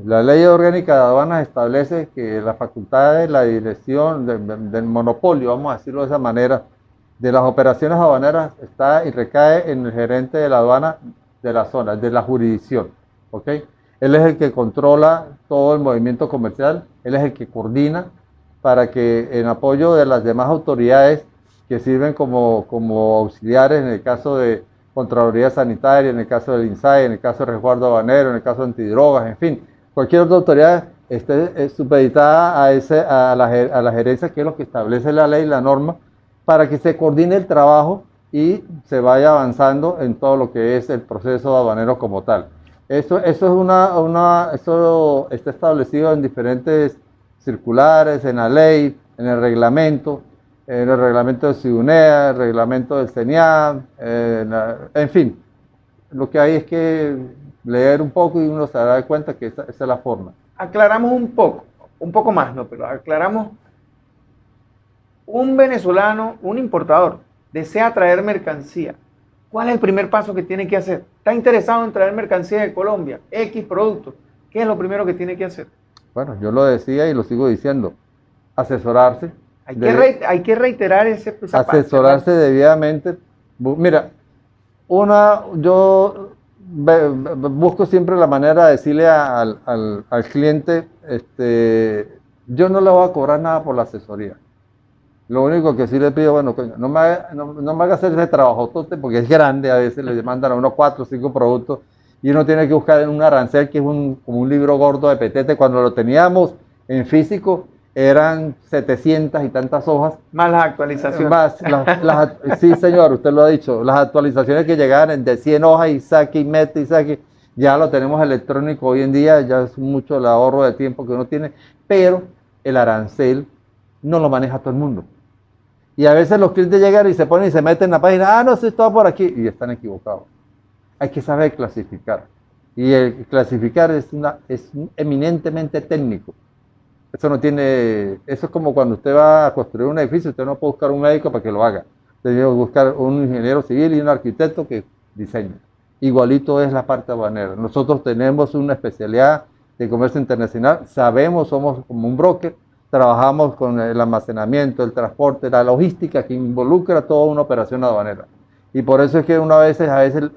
La ley orgánica de aduanas establece que la facultad de la dirección del monopolio, vamos a decirlo de esa manera, de las operaciones aduaneras está y recae en el gerente de la aduana de la zona, de la jurisdicción. ¿Ok? Él es el que controla todo el movimiento comercial, él es el que coordina para que en apoyo de las demás autoridades que sirven como auxiliares en el caso de Contraloría Sanitaria, en el caso del INSAE, en el caso de resguardo aduanero, en el caso de antidrogas, en fin, cualquier otra autoridad esté supeditada a la gerencia, que es lo que establece la ley, la norma, para que se coordine el trabajo y se vaya avanzando en todo lo que es el proceso aduanero como tal. Eso está establecido en diferentes circulares, en la ley, en el reglamento de SIDUNEA, el reglamento del CENIAM, en fin, lo que hay es que leer un poco y uno se dará cuenta que esa es la forma.
Aclaramos un poco más, ¿no? Pero aclaramos, un venezolano, un importador, desea traer mercancía. ¿Cuál es el primer paso que tiene que hacer? ¿Está interesado en traer mercancía de Colombia? X productos. ¿Qué es lo primero que tiene que hacer? Bueno,
yo lo decía y lo sigo diciendo. Asesorarse.
Hay que reiterar esa parte.
Asesorarse debidamente. Mira, yo busco siempre la manera de decirle al cliente, yo no le voy a cobrar nada por la asesoría. Lo único que sí le pido, bueno, no me haga hacer ese trabajotote porque es grande, a veces le demandan a uno 4 o 5 productos y uno tiene que buscar en un arancel que es como un libro gordo de petete. Cuando lo teníamos en físico eran 700 y tantas hojas.
Más las actualizaciones.
Sí, señor, usted lo ha dicho, las actualizaciones que llegaban de 100 hojas y saque y mete y saque, ya lo tenemos electrónico hoy en día, ya es mucho el ahorro de tiempo que uno tiene, pero el arancel no lo maneja todo el mundo. Y a veces los clientes llegan y se ponen y se meten en la página, no, sí, está por aquí, y están equivocados. Hay que saber clasificar. Y el clasificar es eminentemente técnico. Eso es como cuando usted va a construir un edificio, usted no puede buscar un médico para que lo haga. Usted debe buscar un ingeniero civil y un arquitecto que diseñe. Igualito es la parte aduanera. Nosotros tenemos una especialidad de comercio internacional, somos como un broker, trabajamos con el almacenamiento, el transporte, la logística que involucra toda una operación aduanera. Y por eso es que a veces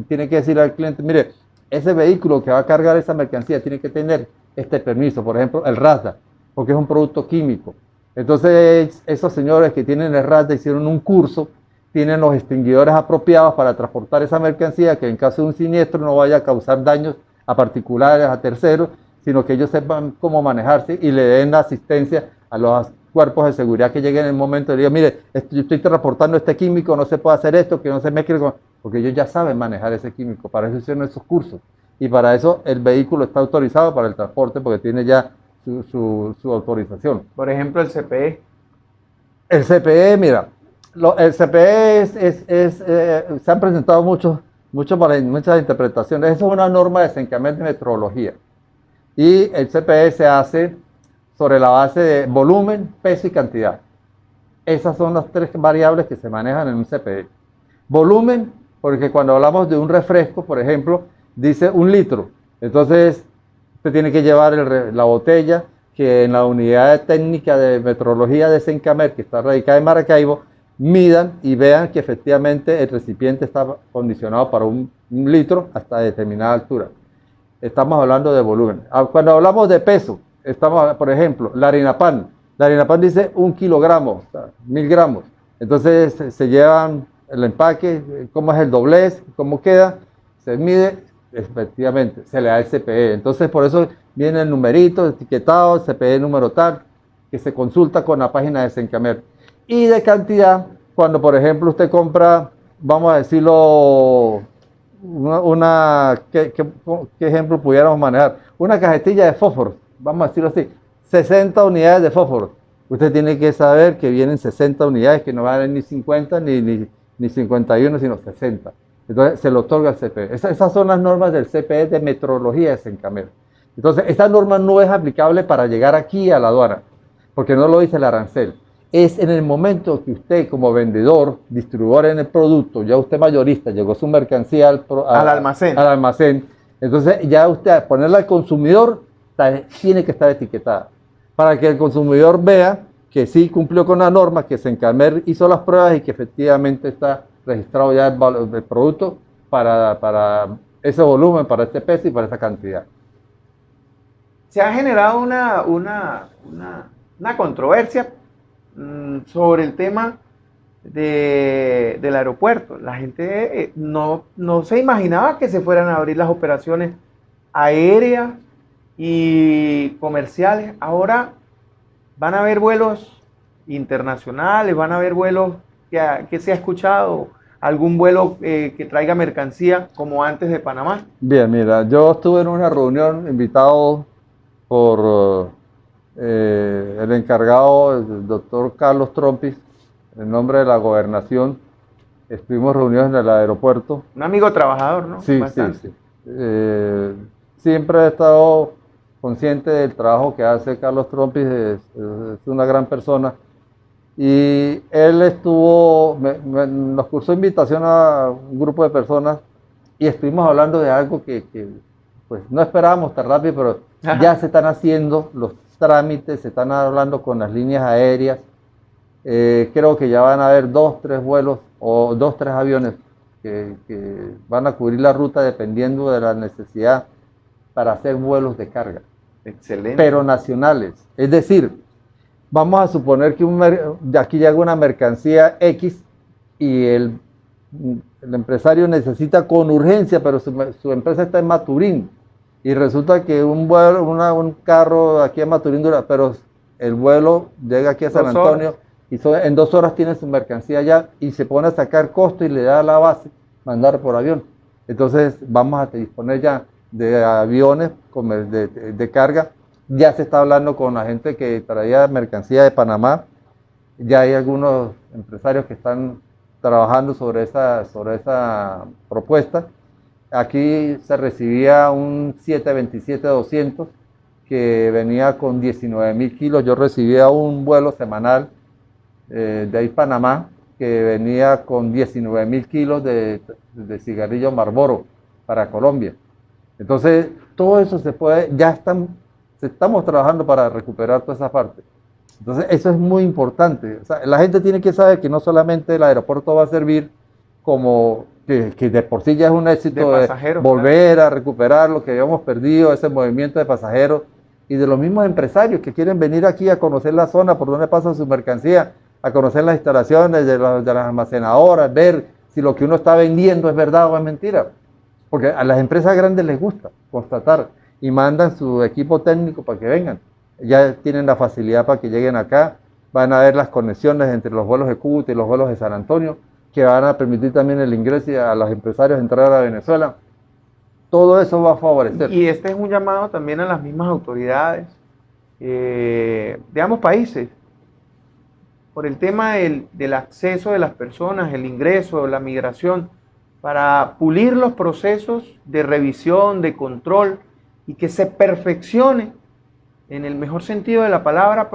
tiene que decir al cliente, mire, ese vehículo que va a cargar esa mercancía tiene que tener este permiso, por ejemplo, el RASDA, porque es un producto químico. Entonces, esos señores que tienen el RASDA hicieron un curso, tienen los extinguidores apropiados para transportar esa mercancía, que en caso de un siniestro no vaya a causar daños a particulares, a terceros, sino que ellos sepan cómo manejarse y le den asistencia a los cuerpos de seguridad que lleguen en el momento y digan, mire, yo estoy transportando este químico, no se puede hacer esto, que no se mezcle con... Porque ellos ya saben manejar ese químico, para eso hicieron esos cursos. Y para eso el vehículo está autorizado para el transporte porque tiene ya su autorización.
Por ejemplo, el CPE.
El CPE, mira, el CPE se han presentado muchas interpretaciones. Eso es una norma de Sencamer de metrología. Y el CPE se hace sobre la base de volumen, peso y cantidad. Esas son las tres variables que se manejan en un CPE. Volumen, porque cuando hablamos de un refresco, por ejemplo, dice 1 litro. Entonces, usted tiene que llevar la botella, que en la unidad técnica de metrología de Sencamer, que está radicada en Maracaibo, midan y vean que efectivamente el recipiente está condicionado para un litro hasta determinada altura. Estamos hablando de volumen. Cuando hablamos de peso, por ejemplo, la harina pan. La harina pan dice 1 kilogramo, 1000 gramos. Entonces se llevan el empaque, cómo es el doblez, cómo queda, se mide, efectivamente, se le da el CPE. Entonces por eso viene el numerito, etiquetado, CPE número tal, que se consulta con la página de Sencamer. Y de cantidad, cuando por ejemplo usted compra, vamos a decirlo, ¿qué ejemplo pudiéramos manejar? Una cajetilla de fósforo, vamos a decirlo así, 60 unidades de fósforo. Usted tiene que saber que vienen 60 unidades, que no van a ser ni 50 ni 51, sino 60. Entonces se le otorga el CPE. Esas son las normas del CPE de metrología de Sencamer. Entonces esta norma no es aplicable para llegar aquí a la aduana, porque no lo dice el arancel. Es en el momento que usted como vendedor, distribuidor en el producto, ya usted mayorista, llegó su mercancía al almacén. Entonces ya usted al ponerla al consumidor tiene que estar etiquetada para que el consumidor vea que sí cumplió con la norma, que Sencamer hizo las pruebas y que efectivamente está registrado ya el producto para ese volumen, para este peso y para esa cantidad.
Se ha generado una controversia sobre el tema del aeropuerto. La gente no se imaginaba que se fueran a abrir las operaciones aéreas y comerciales. Ahora van a haber vuelos internacionales, van a haber vuelos que se ha escuchado, algún vuelo que traiga mercancía como antes de Panamá.
Bien, mira, yo estuve en una reunión invitado por el encargado, el doctor Carlos Trompis, en nombre de la gobernación. Estuvimos reunidos en el aeropuerto.
Un amigo trabajador, ¿no?
Sí, sí. Siempre he estado consciente del trabajo que hace Carlos Trompis, es una gran persona. Y él nos cursó invitación a un grupo de personas y estuvimos hablando de algo que pues no esperábamos tan rápido, pero ya se están haciendo los trámites, se están hablando con las líneas aéreas. Creo que ya van a haber 2, 3 vuelos o 2, 3 aviones que van a cubrir la ruta dependiendo de la necesidad para hacer vuelos de carga.
Excelente.
Pero nacionales. Es decir, vamos a suponer que de aquí llega una mercancía X y el empresario necesita con urgencia, pero su empresa está en Maturín. Y resulta que un carro aquí en Maturín dura, pero el vuelo llega aquí a San Antonio y en 2 horas tiene su mercancía allá y se pone a sacar costo y le da a la base mandar por avión. Entonces vamos a disponer ya de aviones de carga. Ya se está hablando con la gente que traía mercancía de Panamá. Ya hay algunos empresarios que están trabajando sobre esa propuesta. Aquí se recibía un 727-200 que venía con 19.000 kilos. Yo recibía un vuelo semanal de ahí Panamá que venía con 19.000 kilos de cigarrillo Marlboro para Colombia. Entonces, todo eso estamos trabajando para recuperar toda esa parte. Entonces, eso es muy importante. O sea, la gente tiene que saber que no solamente el aeropuerto va a servir como que de por sí ya es un éxito de volver a recuperar lo que habíamos perdido, ese movimiento de pasajeros y de los mismos empresarios que quieren venir aquí a conocer la zona por donde pasa su mercancía, a conocer las instalaciones de las almacenadoras, ver si lo que uno está vendiendo es verdad o es mentira. Porque a las empresas grandes les gusta constatar y mandan su equipo técnico para que vengan. Ya tienen la facilidad para que lleguen acá, van a haber las conexiones entre los vuelos de Cúcuta y los vuelos de San Antonio, que van a permitir también el ingreso a los empresarios entrar a Venezuela. Todo eso va a favorecer.
Y este es un llamado también a las mismas autoridades de ambos países, por el tema del acceso de las personas, el ingreso, la migración, para pulir los procesos de revisión, de control, y que se perfeccione en el mejor sentido de la palabra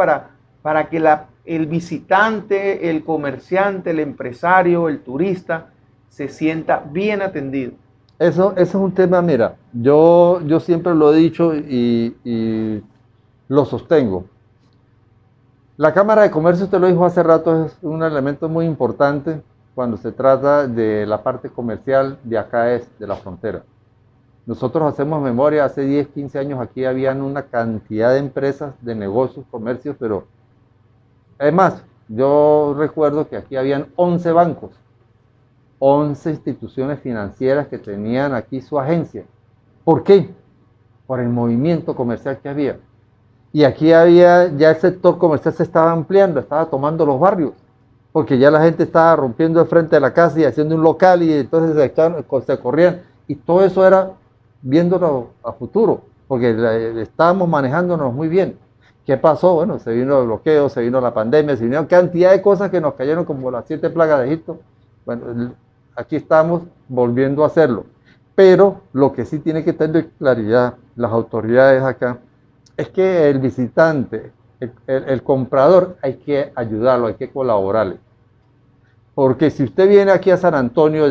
para que el visitante, el comerciante, el empresario, el turista se sienta bien atendido.
Eso es un tema, mira, yo siempre lo he dicho y lo sostengo. La Cámara de Comercio, usted lo dijo hace rato, es un elemento muy importante cuando se trata de la parte comercial de acá de la frontera. Nosotros hacemos memoria, hace 10, 15 años aquí habían una cantidad de empresas, de negocios, comercios, pero además, yo recuerdo que aquí habían 11 bancos, 11 instituciones financieras que tenían aquí su agencia. ¿Por qué? Por el movimiento comercial que había. Y aquí había, ya el sector comercial se estaba ampliando, estaba tomando los barrios, porque ya la gente estaba rompiendo el frente de la casa y haciendo un local y entonces se corrían. Y todo eso era viéndolo a futuro, porque estábamos manejándonos muy bien. ¿Qué pasó? Bueno, se vino el bloqueo, se vino la pandemia, se vino cantidad de cosas que nos cayeron como las 7 plagas de Egipto. Bueno, aquí estamos volviendo a hacerlo. Pero lo que sí tiene que tener claridad las autoridades acá es que el visitante, el comprador, hay que ayudarlo, hay que colaborarle. Porque si usted viene aquí a San Antonio,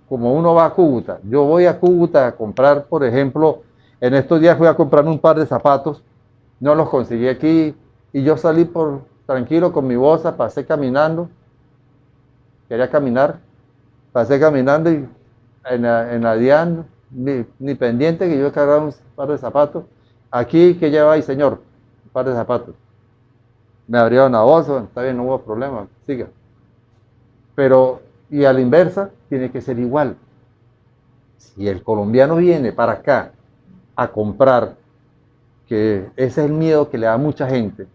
como uno va a Cúcuta, yo voy a Cúcuta a comprar, por ejemplo, en estos días fui a comprarme un par de zapatos, no los conseguí aquí, y yo salí tranquilo con mi bolsa, pasé caminando, quería caminar, pasé caminando y en la DIAN, ni pendiente que yo cargaba un par de zapatos. Aquí, ¿qué lleva ahí, señor? Un par de zapatos. Me abrieron la bolsa, está bien, no hubo problema, siga. Pero, y a la inversa, tiene que ser igual. Si el colombiano viene para acá a comprar, que ese es el miedo que le da a mucha gente,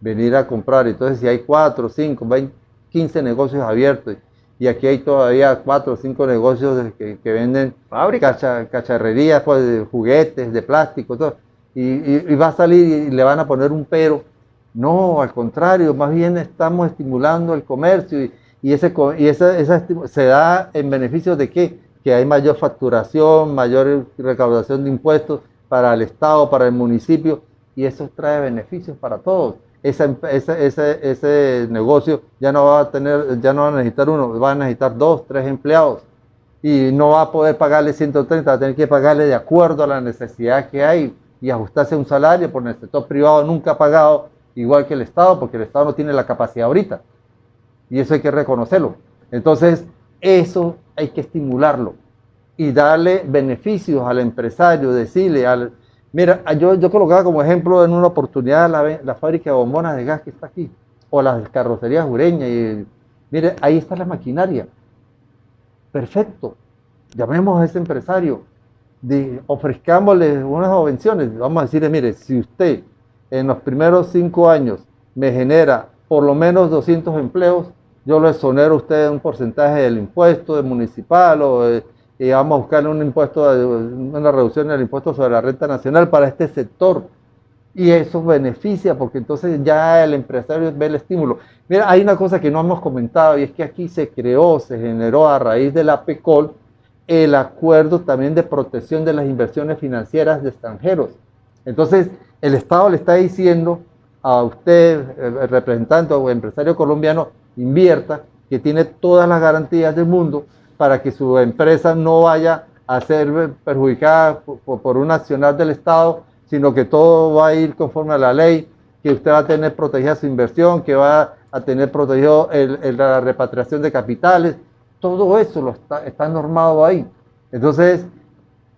venir a comprar, entonces si hay 4, 5, 20, 15 negocios abiertos, y aquí hay todavía 4 o 5 negocios que venden cacharrerías, pues, de juguetes, de plástico, todo, y va a salir y le van a poner un pero. No, al contrario, más bien estamos estimulando el comercio y esa se da en beneficio de ¿qué? Que hay mayor facturación, mayor recaudación de impuestos para el Estado, para el municipio, y eso trae beneficios para todos. Ese negocio ya no va a necesitar uno, va a necesitar 2, 3 empleados, y no va a poder pagarle 130, va a tener que pagarle de acuerdo a la necesidad que hay y ajustarse a un salario, porque el sector privado nunca ha pagado igual que el Estado, porque el Estado no tiene la capacidad ahorita. Y eso hay que reconocerlo. Entonces, eso hay que estimularlo y darle beneficios al empresario, decirle mira, yo colocaba como ejemplo en una oportunidad la fábrica de bombonas de gas que está aquí, o las carrocerías Ureña, y mire, ahí está la maquinaria. Perfecto. Llamemos a ese empresario, ofrezcámosle unas subvenciones. Vamos a decirle, mire, si usted en los primeros 5 años me genera por lo menos 200 empleos, yo lo exonero a usted un porcentaje del impuesto del municipal y vamos a buscarle una reducción del impuesto sobre la renta nacional para este sector. Y eso beneficia porque entonces ya el empresario ve el estímulo. Mira, hay una cosa que no hemos comentado y es que aquí se generó a raíz de la PECOL el acuerdo también de protección de las inversiones financieras de extranjeros. Entonces, el Estado le está diciendo a usted, el representante o empresario colombiano, invierta, que tiene todas las garantías del mundo para que su empresa no vaya a ser perjudicada por un accionar del Estado, sino que todo va a ir conforme a la ley, que usted va a tener protegida su inversión, que va a tener protegido la repatriación de capitales. Todo eso está normado ahí. Entonces,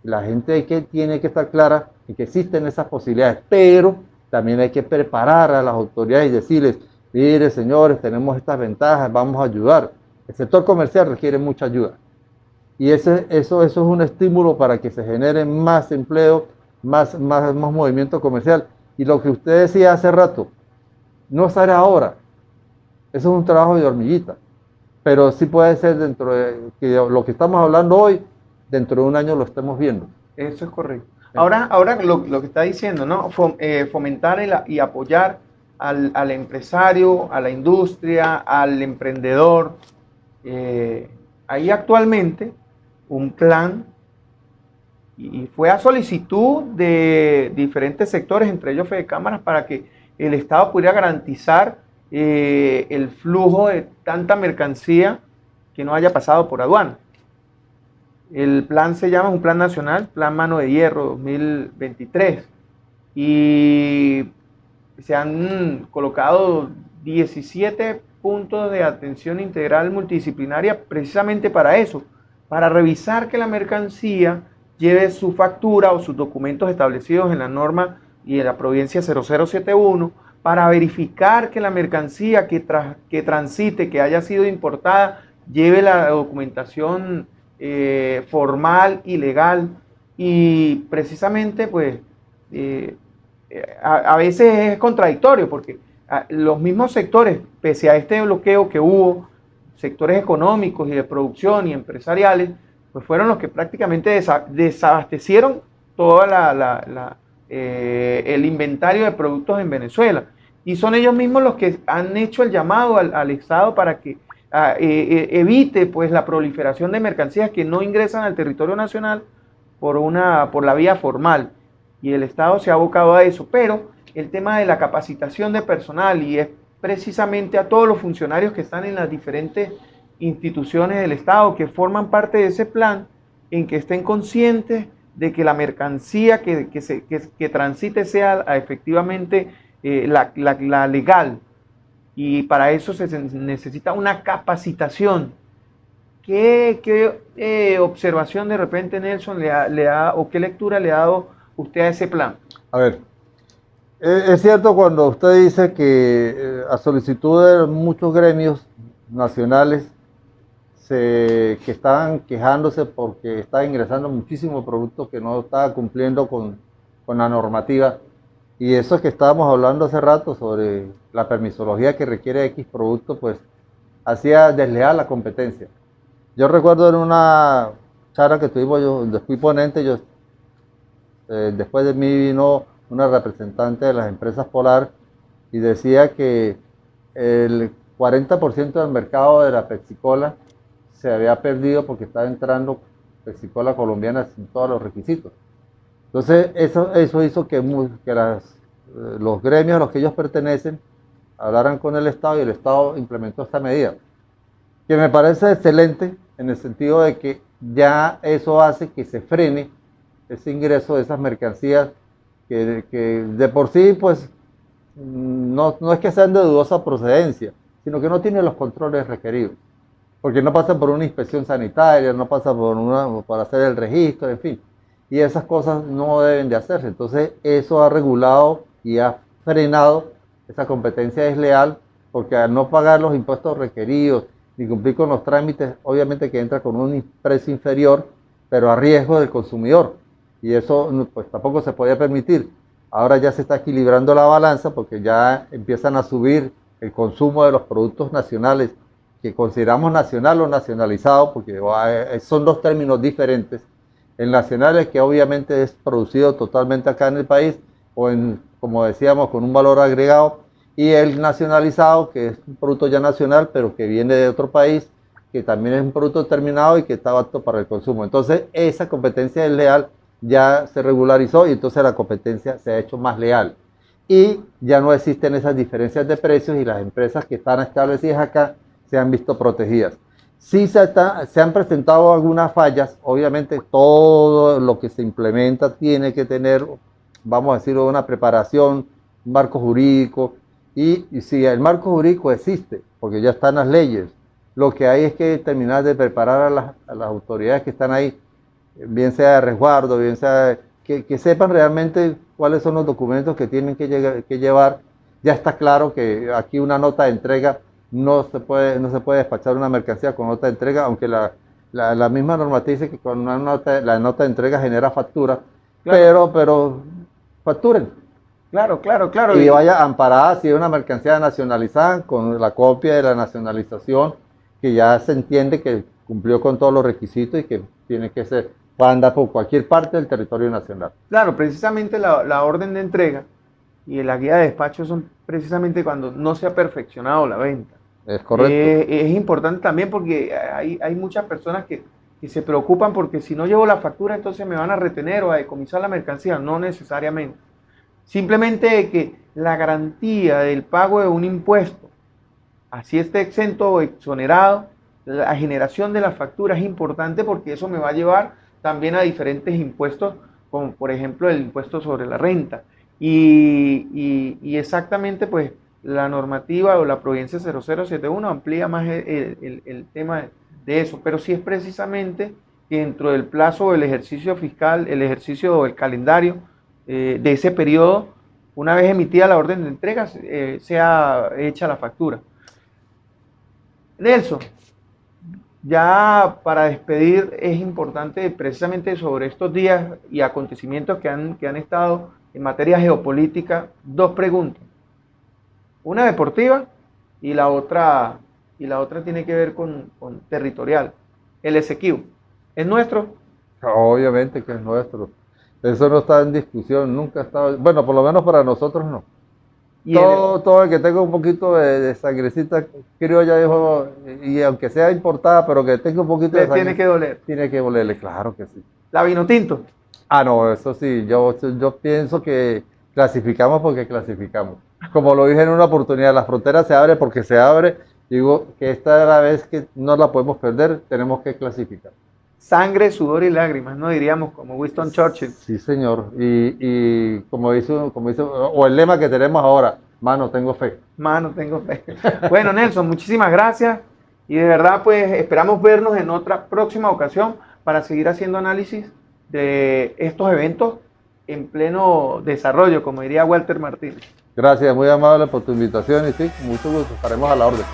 la gente tiene que estar clara en que existen esas posibilidades, pero también hay que preparar a las autoridades y decirles, mire, señores, tenemos estas ventajas, vamos a ayudar. El sector comercial requiere mucha ayuda. Y eso es un estímulo para que se genere más empleo, más movimiento comercial. Y lo que usted decía hace rato, no será ahora, Eso es un trabajo de hormiguita, pero sí puede ser dentro de que lo que estamos hablando hoy, dentro de un año lo estemos viendo.
Eso es correcto. Ahora lo que está diciendo, ¿no? Fomentar y apoyar al empresario, a la industria, al emprendedor. Hay actualmente un plan y fue a solicitud de diferentes sectores, entre ellos Fedecámaras, para que el Estado pudiera garantizar el flujo de tanta mercancía que no haya pasado por aduana. El plan se llama, un plan nacional, Plan Mano de Hierro 2023, y se han colocado 17 puntos de atención integral multidisciplinaria precisamente para eso, para revisar que la mercancía lleve su factura o sus documentos establecidos en la norma y en la providencia 0071, para verificar que la mercancía que transite, que haya sido importada, lleve la documentación formal y legal. Y precisamente pues a veces es contradictorio porque los mismos sectores, pese a este bloqueo que hubo, sectores económicos y de producción y empresariales, pues fueron los que prácticamente desabastecieron toda el inventario de productos en Venezuela. Y son ellos mismos los que han hecho el llamado al Estado para que evite pues la proliferación de mercancías que no ingresan al territorio nacional por la vía formal. Y el Estado se ha abocado a eso. Pero el tema de la capacitación de personal, y es precisamente a todos los funcionarios que están en las diferentes instituciones del Estado que forman parte de ese plan, en que estén conscientes de que la mercancía que transite sea efectivamente la legal, y para eso se necesita una capacitación. ¿Qué observación de repente, Nelson, o qué lectura le ha dado usted a ese plan?
A ver, es cierto cuando usted dice que a solicitud de muchos gremios nacionales que estaban quejándose porque estaba ingresando muchísimos productos que no estaba cumpliendo con la normativa, y eso que estábamos hablando hace rato sobre la permisología que requiere X producto, pues hacía desleal la competencia. Yo recuerdo en una charla que tuvimos, yo fui ponente, después de mí vino una representante de las empresas Polar y decía que el 40% del mercado de la Pepsi-Cola se había perdido porque estaba entrando Pepsi-Cola colombiana sin todos los requisitos. Entonces eso hizo que los gremios a los que ellos pertenecen hablaran con el Estado, y el Estado implementó esta medida, que me parece excelente en el sentido de que ya eso hace que se frene ese ingreso de esas mercancías que de por sí pues no es que sean de dudosa procedencia, sino que no tienen los controles requeridos, porque no pasan por una inspección sanitaria, no pasan por hacer el registro, en fin, y esas cosas no deben de hacerse. Entonces eso ha regulado y ha frenado esa competencia desleal, porque al no pagar los impuestos requeridos ni cumplir con los trámites, obviamente que entra con un precio inferior, pero a riesgo del consumidor, y eso pues tampoco se podía permitir. Ahora ya se está equilibrando la balanza porque ya empiezan a subir el consumo de los productos nacionales, que consideramos nacional o nacionalizado, porque son dos términos diferentes. El nacional es que obviamente es producido totalmente acá en el país, o como decíamos, con un valor agregado, y el nacionalizado, que es un producto ya nacional, pero que viene de otro país, que también es un producto terminado y que está apto para el consumo. Entonces esa competencia desleal ya se regularizó, y entonces la competencia se ha hecho más leal. Y ya no existen esas diferencias de precios, y las empresas que están establecidas acá se han visto protegidas. Sí se han presentado algunas fallas. Obviamente todo lo que se implementa tiene que tener, vamos a decirlo, una preparación, un marco jurídico, y si el marco jurídico existe, porque ya están las leyes, lo que hay es que terminar de preparar a las autoridades que están ahí, bien sea de resguardo, bien sea que sepan realmente cuáles son los documentos que tienen que llevar. Ya está claro que aquí una nota de entrega no se puede despachar una mercancía con nota de entrega, aunque la misma normativa dice que con la nota de entrega genera factura, claro. pero facturen.
Claro, claro, claro.
Y vaya amparada si es una mercancía nacionalizada con la copia de la nacionalización que ya se entiende que cumplió con todos los requisitos y que tiene que ser, puede andar por cualquier parte del territorio nacional.
Claro, precisamente la orden de entrega y la guía de despacho son precisamente cuando no se ha perfeccionado la venta.
Es correcto.
Es importante también porque hay muchas personas que se preocupan porque si no llevo la factura entonces me van a retener o a decomisar la mercancía. No necesariamente. Simplemente que la garantía del pago de un impuesto, así esté exento o exonerado, la generación de la factura es importante porque eso me va a llevar también a diferentes impuestos, como por ejemplo el impuesto sobre la renta. Y exactamente pues la normativa o la Providencia 0071 amplía más el tema de eso, pero sí es precisamente que dentro del plazo del ejercicio fiscal, el ejercicio o el calendario de ese periodo, una vez emitida la orden de entrega, sea hecha la factura. Nelson, ya para despedir es importante precisamente sobre estos días y acontecimientos que han estado en materia geopolítica, dos preguntas. Una deportiva y la otra tiene que ver con territorial. El Esequibo, ¿es nuestro?
Obviamente que es nuestro. Eso no está en discusión, nunca ha estado, bueno, por lo menos para nosotros no.
Y
Todo el que tenga un poquito de sangrecita criolla, dijo, y aunque sea importada, pero que tenga un poquito de
le
sangre,
tiene que doler.
tiene que olerle, claro que sí.
La Vinotinto.
Ah, no, eso sí, yo pienso que clasificamos porque clasificamos. Como lo dije en una oportunidad, la frontera se abre porque se abre. Digo que esta es la vez que no la podemos perder, tenemos que clasificar.
Sangre, sudor y lágrimas, ¿no? Diríamos como Winston Churchill.
Sí, señor. Y como dice, o el lema que tenemos ahora, mano, tengo fe.
Mano, tengo fe. Bueno, Nelson, muchísimas gracias. Y de verdad, pues esperamos vernos en otra próxima ocasión para seguir haciendo análisis de estos eventos en pleno desarrollo, como diría Walter Martínez.
Gracias, muy amable por tu invitación y sí, con mucho gusto, estaremos a la orden.